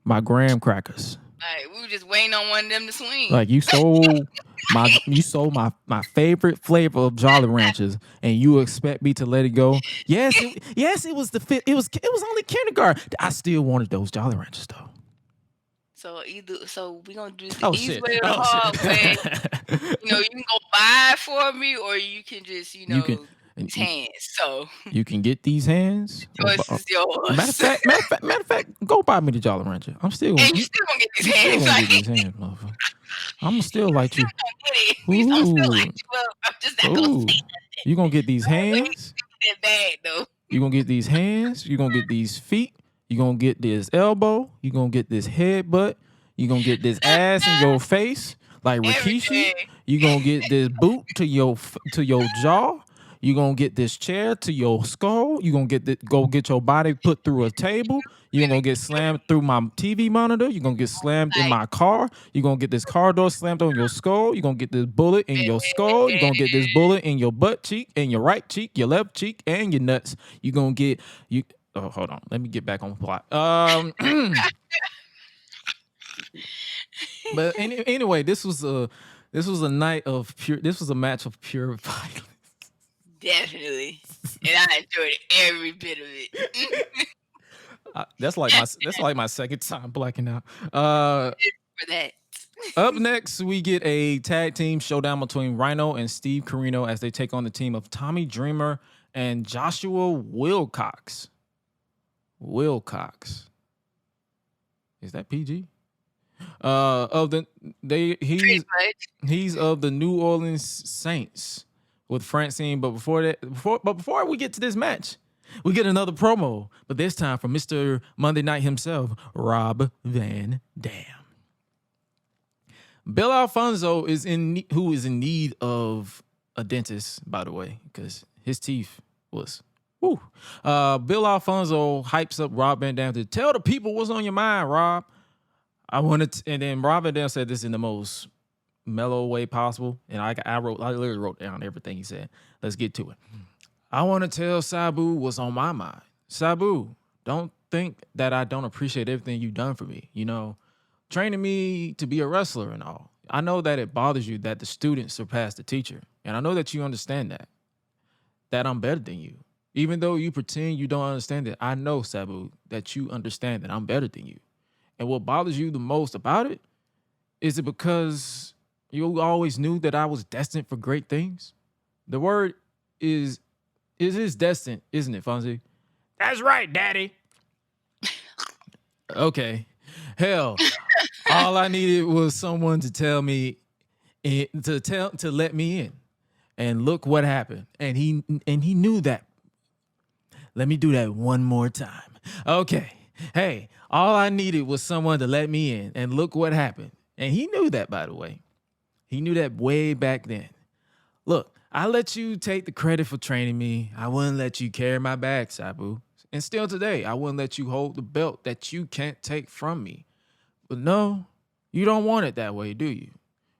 [SPEAKER 4] my graham crackers.
[SPEAKER 5] Like we were just waiting on one of them to swing.
[SPEAKER 4] Like you stole my favorite flavor of Jolly Ranchers, and you expect me to let it go? Yes, it was the fit. It was only kindergarten. I still wanted those Jolly Ranchers though.
[SPEAKER 5] So we gonna do this the easy way or the hard way. You can go buy it for me, or you can just hands. So
[SPEAKER 4] you can get these hands.
[SPEAKER 5] Choice is yours.
[SPEAKER 4] Matter of fact, go buy me the Jolly Rancher. I'm still gonna.
[SPEAKER 5] And you still gonna get these hands.
[SPEAKER 4] Get these hands, motherfucker. I'm still like you.
[SPEAKER 5] I'm still like you. Well, I'm just not gonna say nothing.
[SPEAKER 4] You gonna get these hands?
[SPEAKER 5] That bad though.
[SPEAKER 4] You gonna get these hands? You gonna get these feet? You gonna get this elbow? You gonna get this headbutt? You gonna get this ass in your face like Rikishi? You gonna get this boot to your jaw? You gonna get this chair to your skull? You gonna go get your body put through a table? You gonna get slammed through my TV monitor? You gonna get slammed in my car? You gonna get this car door slammed on your skull? You gonna get this bullet in your skull? You gonna get this bullet in your butt cheek, and your right cheek, your left cheek, and your nuts? You gonna get you. Oh, hold on. Let me get back on the plot. But anyway, this was a night of pure. This was a match of pure violence.
[SPEAKER 5] Definitely, and I enjoyed every bit of it.
[SPEAKER 4] That's like my second time blacking out.
[SPEAKER 5] For that.
[SPEAKER 4] Up next, we get a tag team showdown between Rhyno and Steve Corino as they take on the team of Tommy Dreamer and Joshua Wilcox. Is that PG? He's of the New Orleans Saints with Francine. But before we get to this match, we get another promo, but this time from Mr. Monday Night himself, Rob Van Dam. Bill Alfonso who is in need of a dentist, by the way, because his teeth was woo. Bill Alfonso hypes up Rob Van Dam to tell the people what's on your mind, Rob. And then Rob Van Dam said this in the most mellow way possible, and I literally wrote down everything he said. Let's get to it. I want to tell Sabu what's on my mind. Sabu, don't think that I don't appreciate everything you've done for me. Training me to be a wrestler and all. I know that it bothers you that the student surpassed the teacher, and I know that you understand that I'm better than you. Even though you pretend you don't understand it, I know, Sabu, that you understand that I'm better than you. And what bothers you the most about it, is it because you always knew that I was destined for great things? The word is destined, isn't it, Fonzie? That's right, Daddy. Okay. Hell, all I needed was someone to tell me, to let me in. And look what happened. And he knew that. Let me do that one more time. Okay. Hey, all I needed was someone to let me in, and look what happened. And he knew that, by the way. He knew that way back then. Look, I let you take the credit for training me. I wouldn't let you carry my bag, Sabu. And still today, I wouldn't let you hold the belt that you can't take from me. But no, you don't want it that way, do you?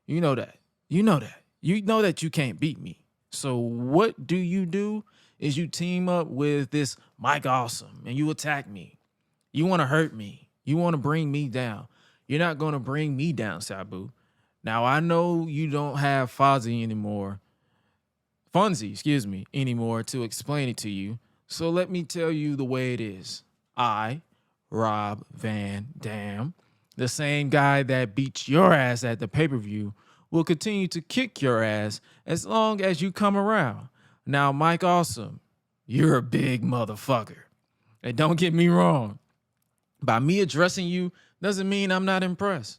[SPEAKER 4] You know that. You know that. You know that you can't beat me. So what do? is you team up with this Mike Awesome and you attack me. You want to hurt me. You want to bring me down. You're not going to bring me down, Sabu. Now, I know you don't have Fonzie anymore to explain it to you. So let me tell you the way it is. I, Rob Van Dam, the same guy that beat your ass at the pay-per-view, will continue to kick your ass as long as you come around. Now, Mike Awesome, you're a big motherfucker. And don't get me wrong. By me addressing you doesn't mean I'm not impressed.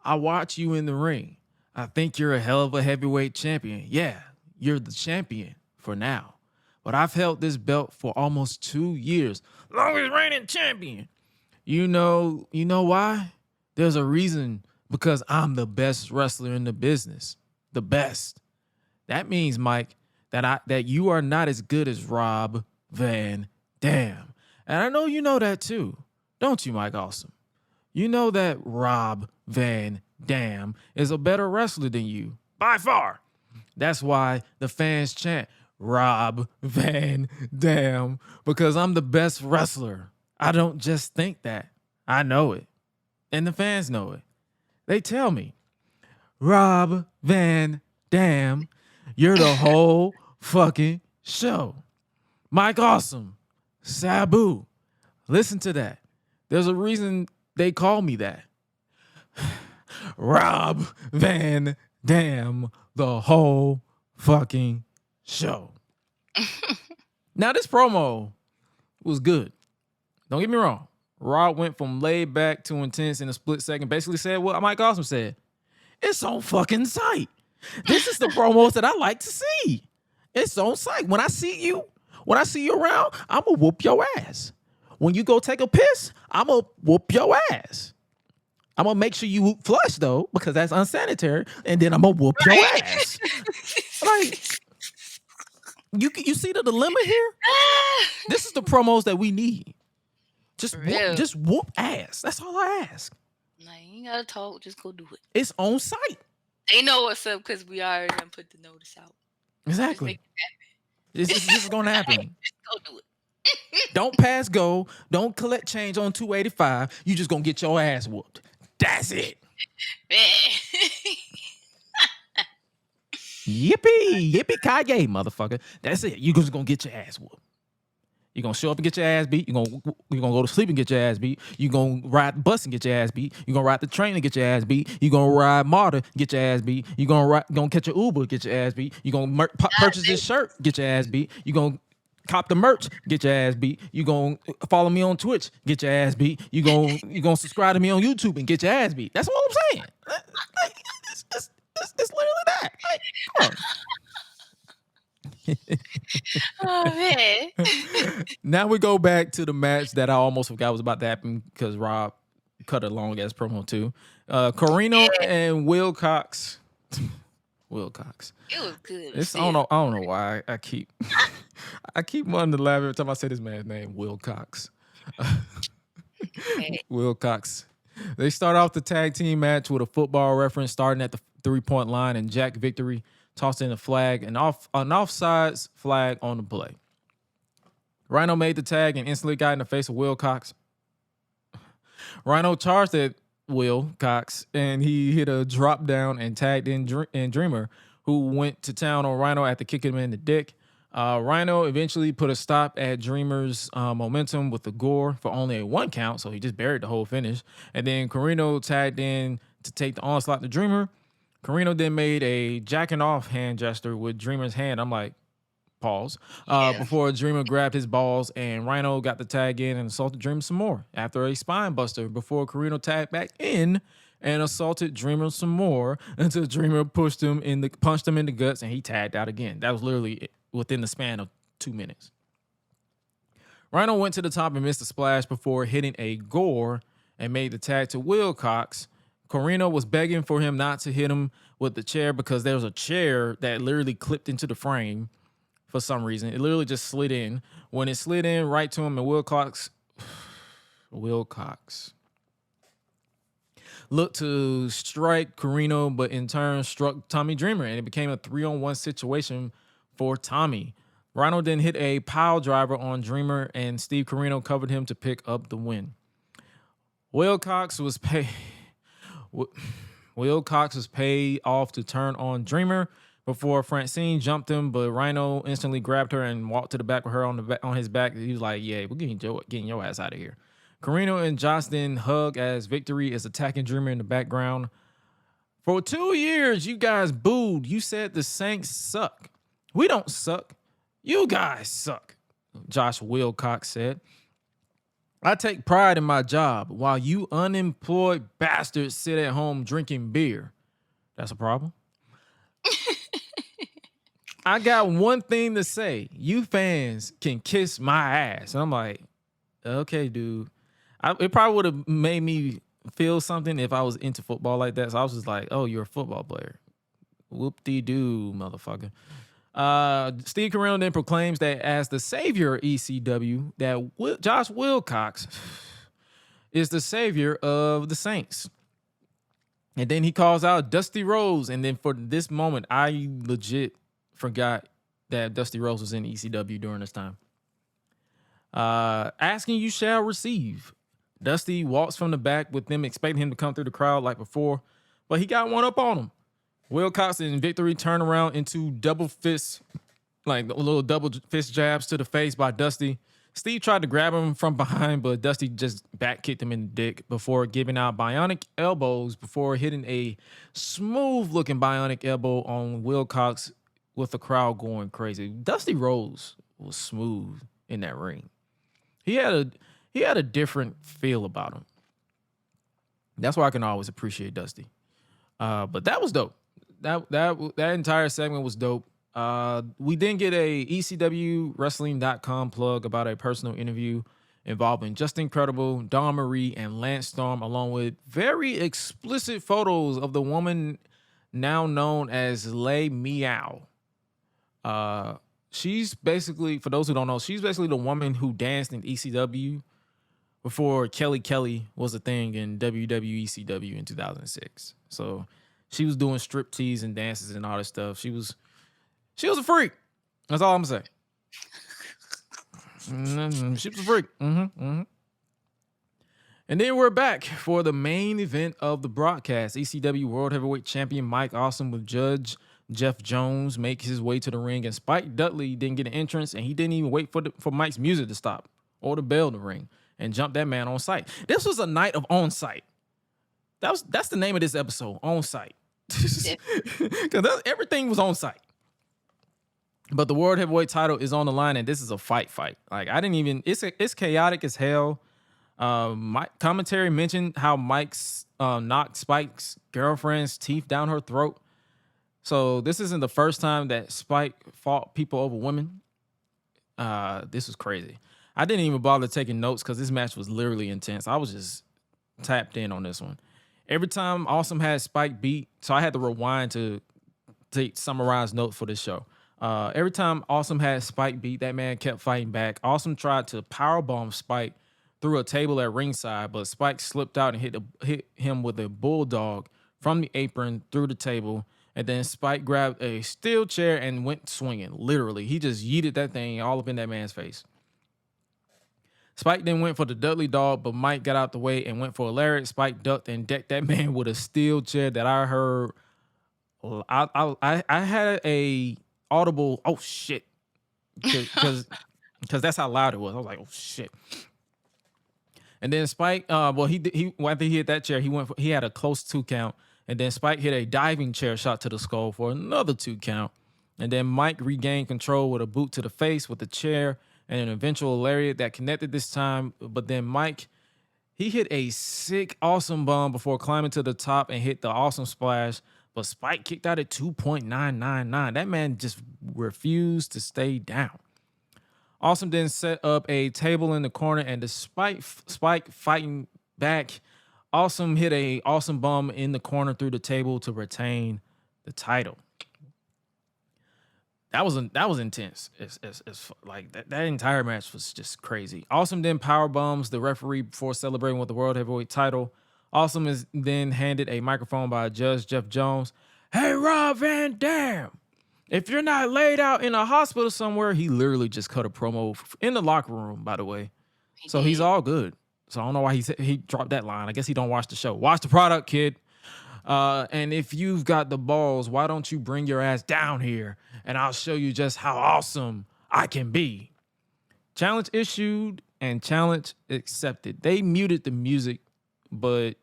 [SPEAKER 4] I watch you in the ring. I think you're a hell of a heavyweight champion. Yeah, you're the champion for now. But I've held this belt for almost 2 years. Longest reigning champion. You know why? There's a reason, because I'm the best wrestler in the business. The best. That means, Mike, that you are not as good as Rob Van Dam. And I know you know that too. Don't you, Mike Awesome? You know that Rob Van Dam is a better wrestler than you. By far. That's why the fans chant Rob Van Dam, because I'm the best wrestler. I don't just think that. I know it. And the fans know it. They tell me, Rob Van Dam, you're the whole fucking show. Mike Awesome, Sabu, listen to that. There's a reason they call me that. Rob Van Dam, the whole fucking show. Now, this promo was good. Don't get me wrong. Rob went from laid back to intense in a split second. Basically said what Mike Awesome said. It's on fucking sight. This is the promos that I like to see. It's on sight. When I see you around, I'm going to whoop your ass. When you go take a piss, I'm going to whoop your ass. I'm going to make sure you flush, though, because that's unsanitary, and then I'm going to whoop your ass. Like, you see the dilemma here? This is the promos that we need. Just whoop ass. That's all I ask.
[SPEAKER 5] Like, you ain't got to talk. Just go do it.
[SPEAKER 4] It's on site.
[SPEAKER 5] They know what's up because we already done put the notice out.
[SPEAKER 4] Exactly. This is going to happen.
[SPEAKER 5] Just go do it.
[SPEAKER 4] Don't pass go. Don't collect change on 285. You just going to get your ass whooped. That's it. Yippee. Yippee-ki-yay, motherfucker. That's it. You just going to get your ass whooped. You're going to show up and get your ass beat. You're going to go to sleep and get your ass beat. You're going to ride the bus and get your ass beat. You're going to ride the train and get your ass beat. You're going to ride MARTA, get your ass beat. You're going to catch an Uber, get your ass beat. You're going to purchase this shirt, get your ass beat. You're going to cop the merch, get your ass beat. You're going to follow me on Twitch, get your ass beat. You're going to subscribe to me on YouTube and get your ass beat. That's what I'm saying. It's literally that. Like, come on.
[SPEAKER 5] Oh, man.
[SPEAKER 4] Now we go back to the match that I almost forgot was about to happen because Rob cut a long ass promo too. Corino and Wilcox. Wilcox.
[SPEAKER 5] It was good.
[SPEAKER 4] I don't know why I keep wanting to laugh every time I say this man's name, Wilcox. Wilcox. They start off the tag team match with a football reference starting at the 3-point line and Jack Victory tossed in a flag, an offsides flag on the play. Rhyno made the tag and instantly got in the face of Wilcox. Rhyno charged at Wilcox and he hit a drop down and tagged in Dreamer, who went to town on Rhyno after kicking him in the dick. Rhyno eventually put a stop at Dreamer's momentum with the gore for only a 1 count, so he just buried the whole finish. And then Corino tagged in to take the onslaught to Dreamer. Corino then made a jacking off hand gesture with Dreamer's hand. I'm like, pause. Before Dreamer grabbed his balls and Rhyno got the tag in and assaulted Dreamer some more after a spine buster before Corino tagged back in and assaulted Dreamer some more until Dreamer punched him in the guts and he tagged out again. That was literally within the span of 2 minutes. Rhyno went to the top and missed a splash before hitting a gore and made the tag to Wilcox. Corino was begging for him not to hit him with the chair because there was a chair that literally clipped into the frame for some reason. It literally just slid in. When it slid in right to him, and Wilcox looked to strike Corino, but in turn struck Tommy Dreamer, and it became a 3-on-1 situation for Tommy. Rhyno then hit a pile driver on Dreamer, and Steve Corino covered him to pick up the win. Wilcox was paid off to turn on Dreamer before Francine jumped him, but Rhyno instantly grabbed her and walked to the back with her on his back. He was like, "Yeah, we're getting your ass out of here." Corino and Josh then hug as Victory is attacking Dreamer in the background. For 2 years, you guys booed. You said the Saints suck. We don't suck. You guys suck, Josh Wilcox said. I take pride in my job while you unemployed bastards sit at home drinking beer. That's a problem. I got one thing to say. You fans can kiss my ass. And I'm like, okay, dude. It probably would have made me feel something if I was into football like that. So I was just like, oh, you're a football player. Whoop-de-doo, motherfucker. Steve Corino then proclaims that as the savior of ECW, that Josh Wilcox is the savior of the Saints. And then he calls out Dusty Rhodes. And then for this moment, I legit forgot that Dusty Rhodes was in ECW during this time. Asking you shall receive. Dusty walks from the back with them expecting him to come through the crowd like before, but he got one up on him. Wilcox and Victory turn around into double fists, like little double fist jabs to the face by Dusty. Steve tried to grab him from behind, but Dusty just back kicked him in the dick before giving out bionic elbows before hitting a smooth-looking bionic elbow on Wilcox with the crowd going crazy. Dusty Rhodes was smooth in that ring. He had a different feel about him. That's why I can always appreciate Dusty. But that was dope. That entire segment was dope. We didn't get a ECWWrestling.com plug about a personal interview involving Just Incredible, Dawn Marie, and Lance Storm, along with very explicit photos of the woman now known as Lay Meow. She's basically, for those who don't know, she's basically the woman who danced in ECW before Kelly was a thing in WWECW in 2006. So she was doing striptease and dances and all this stuff. She was a freak. That's all I'm gonna say. She was a freak. And then we're back for the main event of the broadcast. ECW World Heavyweight Champion Mike Awesome with Judge Jeff Jones makes his way to the ring, and Spike Dudley didn't get an entrance, and he didn't even wait for Mike's music to stop or the bell to ring and jump that man on site. This was a night of on site. That's the name of this episode, on site. Because everything was on site. But the World Heavyweight title is on the line, and this is a fight. Like, it's chaotic as hell. My commentary mentioned how Mike's knocked Spike's girlfriend's teeth down her throat. So this isn't the first time that Spike fought people over women. This was crazy. I didn't even bother taking notes because this match was literally intense. I was just tapped in on this one. Every time Awesome had Spike beat, so I had to rewind to summarize notes for this show. Every time Awesome had Spike beat, that man kept fighting back. Awesome tried to powerbomb Spike through a table at ringside, but Spike slipped out and hit him with a bulldog from the apron through the table. And then Spike grabbed a steel chair and went swinging. Literally, he just yeeted that thing all up in that man's face. Spike then went for the Dudley dog, but Mike got out the way and went for a lariat. Spike ducked and decked that man with a steel chair that I heard. I had a audible, oh shit, because that's how loud it was. I was like, oh shit. And then Spike, after he hit that chair, he had a close 2 count. And then Spike hit a diving chair shot to the skull for another 2 count. And then Mike regained control with a boot to the face with the chair and an eventual lariat that connected this time. But then Mike, he hit a sick awesome bomb before climbing to the top and hit the awesome splash. But Spike kicked out at 2.999. That man just refused to stay down. Awesome then set up a table in the corner, and despite Spike fighting back, Awesome hit a awesome bomb in the corner through the table to retain the title. That was intense. It's like that entire match was just crazy. Awesome then power bombs the referee before celebrating with the World Heavyweight title. Awesome is then handed a microphone by Judge Jeff Jones. Hey, Rob Van Dam, If you're not laid out in a hospital somewhere, he literally just cut a promo in the locker room, by the way. So he's all good. So I don't know why he dropped that line. I guess he don't watch the show. Watch the product, kid. And if you've got the balls, why don't you bring your ass down here and I'll show you just how awesome I can be. Challenge issued and challenge accepted. They muted the music, but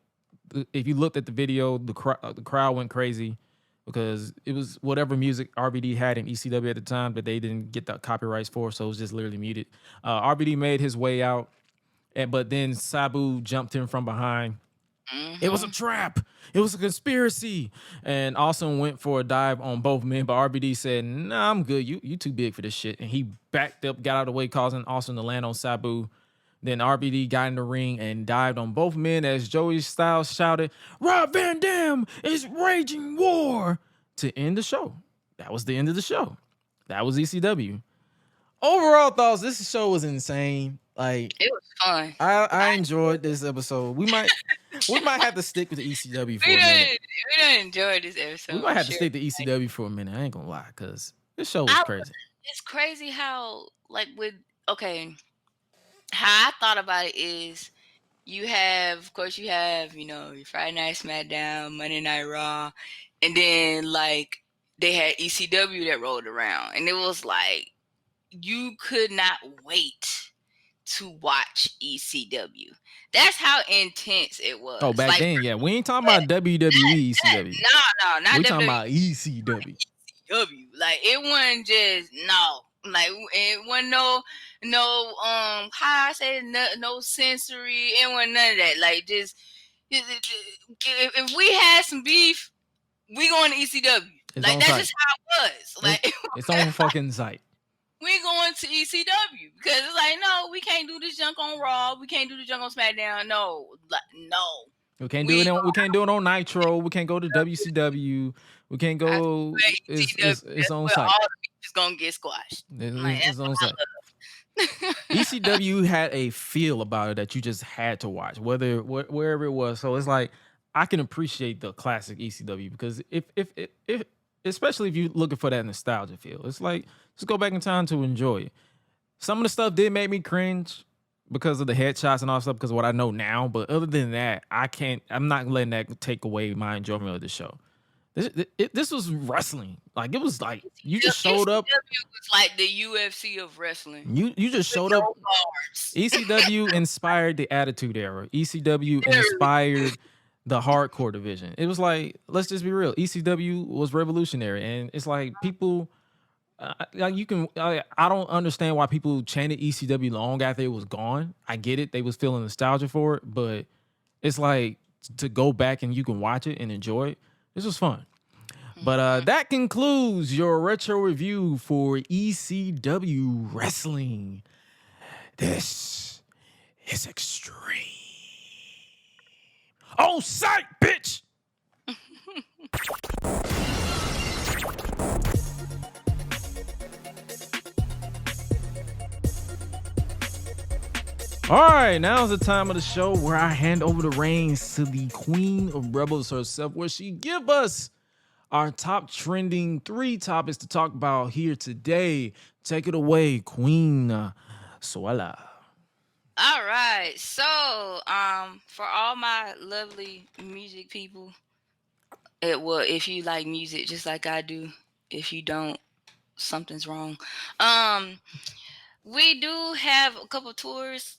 [SPEAKER 4] if you looked at the video, the crowd went crazy because it was whatever music RVD had in ECW at the time that they didn't get the copyrights for, so it was just literally muted. RVD made his way out, but then Sabu jumped in from behind. It was a trap. It was a conspiracy. And Austin went for a dive on both men, but RVD said, "Nah, I'm good. You too big for this shit." And he backed up, got out of the way, causing Austin to land on Sabu. Then RVD got in the ring and dived on both men as Joey Styles shouted, "Rob Van Dam is raging war," to end the show. That was the end of the show. That was ECW. Overall thoughts, this show was insane. Like,
[SPEAKER 5] it was fun.
[SPEAKER 4] I enjoyed this episode. We might have to stick with the ECW for a minute.
[SPEAKER 5] We didn't enjoy this episode.
[SPEAKER 4] We might have to stick to ECW for a minute. I ain't gonna lie, because this show was crazy.
[SPEAKER 5] It's crazy how, like, how I thought about it is you have your Friday Night SmackDown, Monday Night Raw, and then like they had ECW that rolled around, and it was like you could not wait to watch ECW. That's how intense it was.
[SPEAKER 4] Oh, back then, yeah. We ain't talking about WWE ECW.
[SPEAKER 5] No, not
[SPEAKER 4] we
[SPEAKER 5] WWE.
[SPEAKER 4] talking about ECW.
[SPEAKER 5] ECW. Like, it wasn't just like it wasn't no how I say no sensory. It wasn't none of that. Like, just if we had some beef, we going to ECW.
[SPEAKER 4] It's
[SPEAKER 5] like, that's
[SPEAKER 4] site.
[SPEAKER 5] just how it was. Like,
[SPEAKER 4] it's on fucking site.
[SPEAKER 5] We going to ECW because it's like, no, we can't do this junk on Raw. We can't do this junk on SmackDown. No.
[SPEAKER 4] We can't do it. We can't do it on Nitro. We can't go to WCW. We can't go. It's on site.
[SPEAKER 5] All the beef is gonna get squashed.
[SPEAKER 4] It's on site. ECW had a feel about it that you just had to watch, wherever it was. So it's like I can appreciate the classic ECW because if especially if you're looking for that nostalgia feel, it's like just go back in time to enjoy it. Some of the stuff did make me cringe because of the headshots and all stuff because of what I know now. But other than that, I'm not letting that take away my enjoyment of the show. This was wrestling. Like, it was like you just showed up.
[SPEAKER 5] ECW was like the UFC of wrestling.
[SPEAKER 4] You just showed up. ECW inspired the Attitude Era. ECW inspired the hardcore division. It was like, let's just be real. ECW was revolutionary, and it's like people. I don't understand why people chanted ECW long after it was gone. I get it; they was feeling nostalgia for it, but it's like to go back and you can watch it and enjoy it. This was fun. But that concludes your retro review for ECW Wrestling. This is extreme. Oh, sight, bitch! All right, now's the time of the show where I hand over the reins to the Queen of Rebels herself, where she give us our top trending 3 topics to talk about here today. Take it away, Queen Suela.
[SPEAKER 5] All right, so for all my lovely music people, if you like music just like I do, if you don't, something's wrong. We do have a couple tours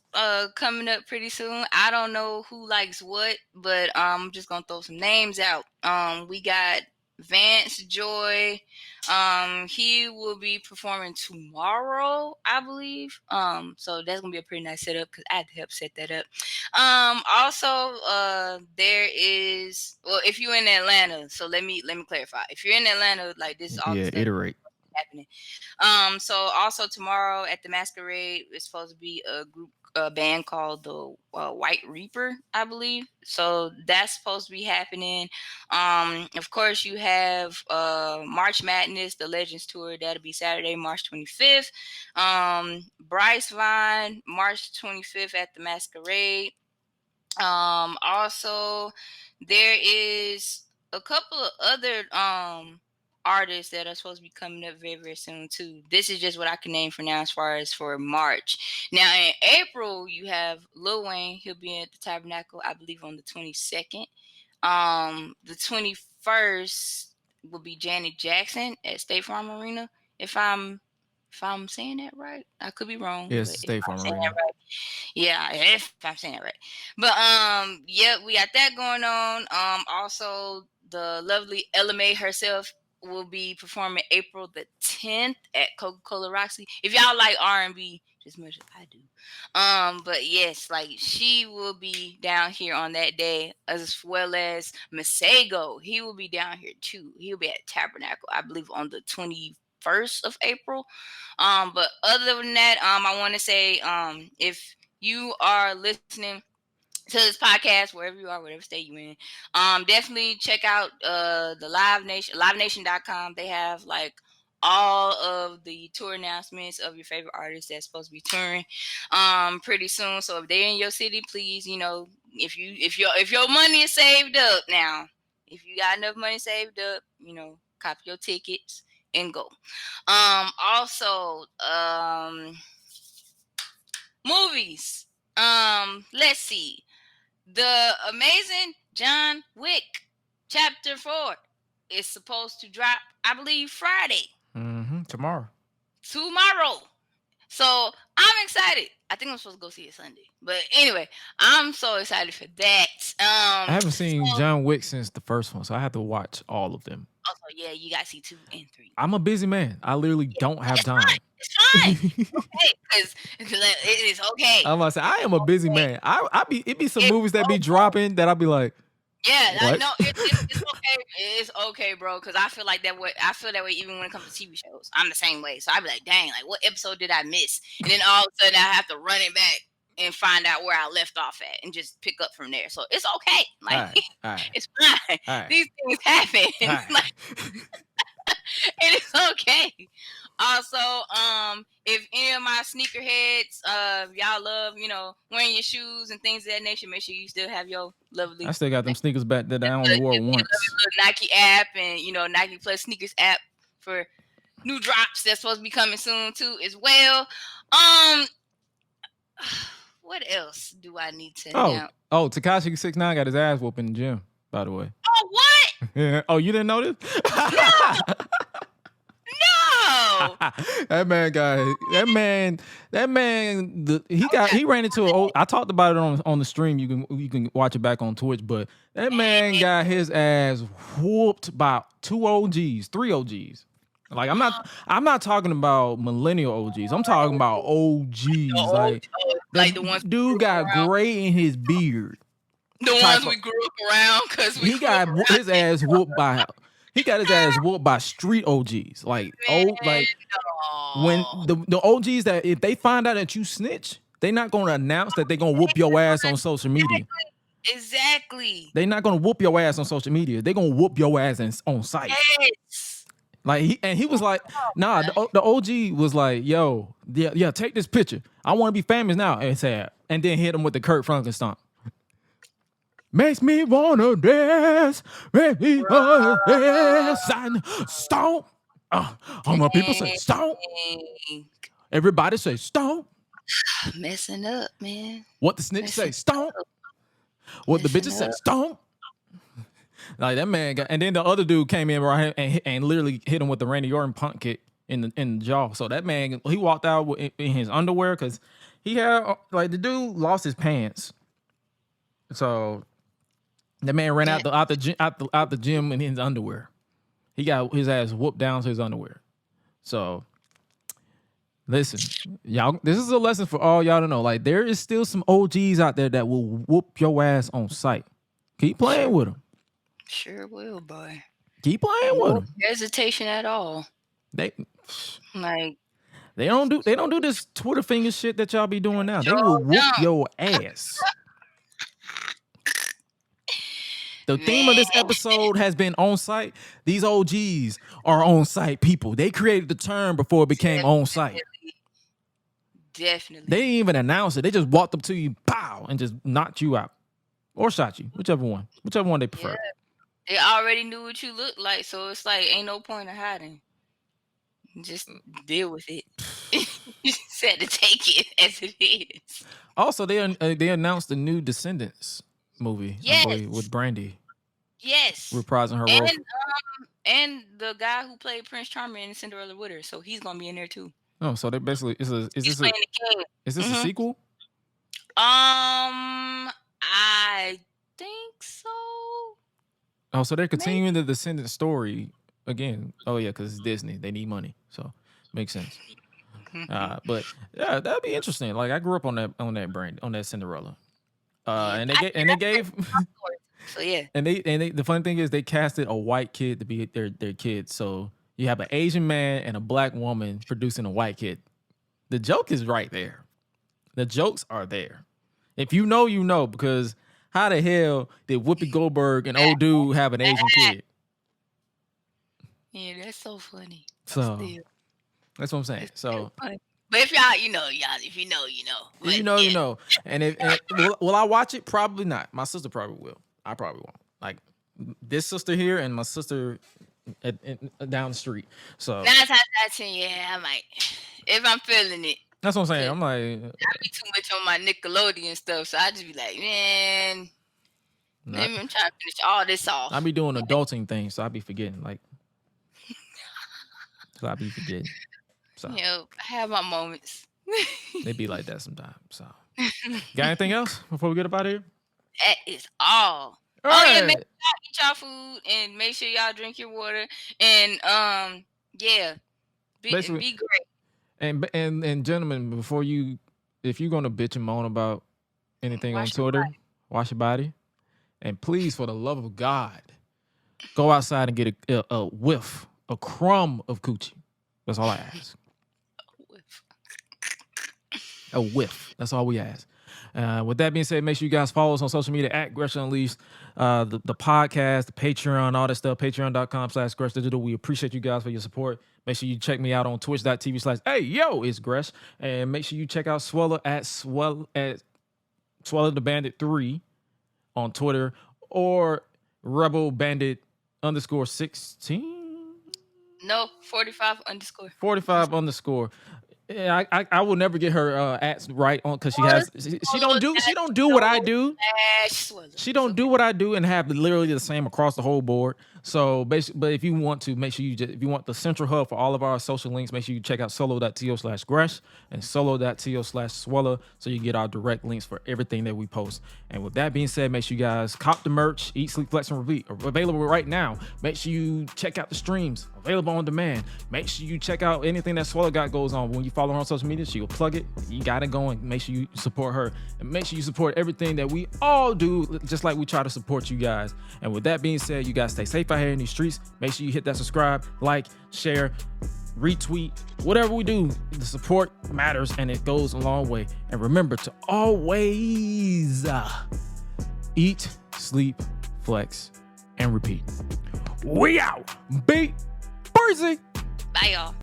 [SPEAKER 5] coming up pretty soon. I don't know who likes what, but I'm just gonna throw some names out. We got Vance Joy. He will be performing tomorrow, I believe. So that's gonna be a pretty nice setup because I had to help set that up. Also, there is, well, if you're in Atlanta, so let me clarify. If you're in Atlanta, like, this is all the stuff
[SPEAKER 4] iterate
[SPEAKER 5] happening. So also tomorrow at the Masquerade, it's supposed to be a band called the White Reaper, I believe. So that's supposed to be happening. Of course, you have March Madness, the Legends Tour. That'll be Saturday, March 25th. Bryce Vine, March 25th at the Masquerade. Also, there is a couple of other artists that are supposed to be coming up very, very soon too. This is just what I can name for now as far as for March. Now in April, you have Lil Wayne. He'll be at the Tabernacle, I believe, on the 22nd. The 21st will be Janet Jackson at State Farm Arena. If I'm saying that right, I could be wrong.
[SPEAKER 4] Yes, State Farm Arena.
[SPEAKER 5] Right. Yeah, if I'm saying it right. But yeah, we got that going on. Also the lovely Ella May herself will be performing April the 10th at Coca-Cola Roxy. If y'all like R&B as much as I do. But yes, like she will be down here on that day, as well as Masego. He will be down here too. He'll be at Tabernacle, I believe, on the 21st of April. But other than that, I want to say, if you are listening to this podcast, wherever you are, whatever state you're in, definitely check out the Live Nation, livenation.com. They have like all of the tour announcements of your favorite artists that's supposed to be touring pretty soon. So if they're in your city, please, if your money is saved up now, if you got enough money saved up, copy your tickets and go. Also, movies. Let's see. The Amazing John Wick Chapter 4 is supposed to drop, I believe, Friday.
[SPEAKER 4] Tomorrow.
[SPEAKER 5] So I'm excited. I think I'm supposed to go see it Sunday. But anyway, I'm so excited for that.
[SPEAKER 4] I haven't seen John Wick since the first one, so I have to watch all of them.
[SPEAKER 5] Also, yeah, you got to see 2 and 3.
[SPEAKER 4] I'm a busy man. I literally don't have time.
[SPEAKER 5] It's fine. Okay, because it is okay.
[SPEAKER 4] I'm about to say, I am a busy man. It be some movies that be dropping that I'll be like,
[SPEAKER 5] yeah,
[SPEAKER 4] what?
[SPEAKER 5] No, it's okay. It's okay, bro. Because I feel like that way. I feel that way even when it comes to TV shows. I'm the same way. So I be like, dang, like what episode did I miss? And then all of a sudden I have to run it back and find out where I left off at and just pick up from there. So it's okay. Like
[SPEAKER 4] all right.
[SPEAKER 5] It's fine.
[SPEAKER 4] Right.
[SPEAKER 5] These things happen.
[SPEAKER 4] Right.
[SPEAKER 5] Like, and it's okay. Also, if any of my sneakerheads, y'all love, wearing your shoes and things of that nature, make sure you still have your lovely.
[SPEAKER 4] I still got them sneakers back that I only wore once.
[SPEAKER 5] Nike app and Nike Plus Sneakers app for new drops that's supposed to be coming soon too as well. What else do I need to announce?
[SPEAKER 4] Oh, Tekashi 6ix9ine got his ass whooped in the gym, by the way.
[SPEAKER 5] Oh, what?
[SPEAKER 4] Yeah. Oh, you didn't know this?
[SPEAKER 5] No.
[SPEAKER 4] He ran into I talked about it on the stream. You can watch it back on Twitch, but that man got his ass whooped by 3 OGs. Like I'm not talking about millennial OGs. I'm talking about OGs. Like the ones dude got gray in his beard.
[SPEAKER 5] The ones we grew up around because
[SPEAKER 4] he got his ass whooped by. He got his ass whooped by street OGs. When the OGs that if they find out that you snitch, they're not going to announce that they're going to whoop your ass on social media.
[SPEAKER 5] Exactly.
[SPEAKER 4] They're not going to whoop your ass on social media. They're going to whoop your ass on site.
[SPEAKER 5] Yes.
[SPEAKER 4] He was like, nah, the OG was like, yo, yeah, take this picture. I want to be famous now. And then hit him with the Kurt Frankenstein. Makes me wanna dance, make me wanna dance, and stomp. All my people say stomp. Everybody say stomp.
[SPEAKER 5] Messing up, man.
[SPEAKER 4] What the snitch say stomp. What the bitches say stomp. Like that man got, and then the other dude came in right here and literally hit him with the Randy Orton punt kick in the jaw. So that man, he walked out in his underwear because he had the dude lost his pants. So. The man ran out the gym in his underwear. He got his ass whooped down to his underwear. So, listen, y'all. This is a lesson for all y'all to know. Like there is still some OGs out there that will whoop your ass on sight. Keep playing with them.
[SPEAKER 5] Sure will, boy.
[SPEAKER 4] Keep playing with them.
[SPEAKER 5] No hesitation at all.
[SPEAKER 4] They don't do this Twitter finger shit that y'all be doing now. They will whoop your ass. The theme of this episode has been on site. These OGs are on site people. They created the term before it became on site.
[SPEAKER 5] Definitely.
[SPEAKER 4] They didn't even announce it. They just walked up to you, pow, and just knocked you out. Or shot you. Whichever one they prefer.
[SPEAKER 5] They already knew what you looked like, so it's like ain't no point in hiding. Just deal with it. You just had to take it as it is.
[SPEAKER 4] Also, they announced the new Descendants movie, I believe, with Brandy.
[SPEAKER 5] Yes.
[SPEAKER 4] Reprising her role.
[SPEAKER 5] And the guy who played Prince Charming in Cinderella with her, so he's gonna be in there too.
[SPEAKER 4] Oh, so they basically is this
[SPEAKER 5] playing the king.
[SPEAKER 4] a sequel?
[SPEAKER 5] I think so.
[SPEAKER 4] Oh, so they're continuing the Descendant story again. Oh yeah, because it's Disney. They need money, so makes sense. But yeah, that'd be interesting. Like I grew up on that Cinderella. And they gave
[SPEAKER 5] so yeah.
[SPEAKER 4] And they the funny thing is they casted a white kid to be their kid. So you have an Asian man and a black woman producing a white kid. The joke is right there. The jokes are there. If you know, you know, because how the hell did Whoopi Goldberg and old dude have an Asian kid?
[SPEAKER 5] Yeah, that's so funny.
[SPEAKER 4] So that's what I'm saying. So,
[SPEAKER 5] but if y'all, you know. But,
[SPEAKER 4] if you know, you know. And will I watch it? Probably not. My sister probably will. I probably won't. Like this sister here and my sister down the street. So
[SPEAKER 5] 9 times out of 10, yeah, I might. If I'm feeling it.
[SPEAKER 4] That's what I'm saying. I'm like,
[SPEAKER 5] I be too much on my Nickelodeon stuff, so I just be like, man, I'm trying to finish all this off.
[SPEAKER 4] I be doing adulting things, so I be forgetting. Like, so I be forgetting. So
[SPEAKER 5] I have my moments.
[SPEAKER 4] They be like that sometimes. So, got anything else before we get up out of here?
[SPEAKER 5] That is all.
[SPEAKER 4] Right.
[SPEAKER 5] Yeah, make sure y'all eat y'all food and make sure y'all drink your water and be great.
[SPEAKER 4] And gentlemen, if you're gonna bitch and moan about anything on Twitter, wash your body, and please, for the love of God, go outside and get a whiff, a crumb of coochie. That's all I ask. A whiff. That's all we ask. With that being said, make sure you guys follow us on social media at Gresh Unleashed, the podcast, the Patreon, all that stuff. Patreon.com/GreshDigital. We appreciate you guys for your support. Make sure you check me out on twitch.tv/hey it's Gresh. And make sure you check out Suela at Suela the Bandit 3 on Twitter or Rebel Bandit _16.
[SPEAKER 5] No, 45 _.
[SPEAKER 4] 45 _. Yeah, I will never get her ads right on because she don't do what I do. She don't do what I do and have literally the same across the whole board. So basically, but if you want to, make sure if you want the central hub for all of our social links, make sure you check out solo.to/Gresh and solo.to/Suela so you get our direct links for everything that we post. And with that being said, make sure you guys cop the merch, Eat, Sleep, Flex, and Repeat, available right now. Make sure you check out the streams, available on demand. Make sure you check out anything that Suela got goes on. When you follow her on social media, she will plug it. You got it going. Make sure you support her and make sure you support everything that we all do, just like we try to support you guys. And with that being said, you guys stay safe out here in these streets. Make sure you hit that subscribe, like, share, retweet, whatever we do. The support matters and it goes a long way. And remember to always eat, sleep, flex, and repeat. We out. Be Bursy.
[SPEAKER 5] Bye, y'all.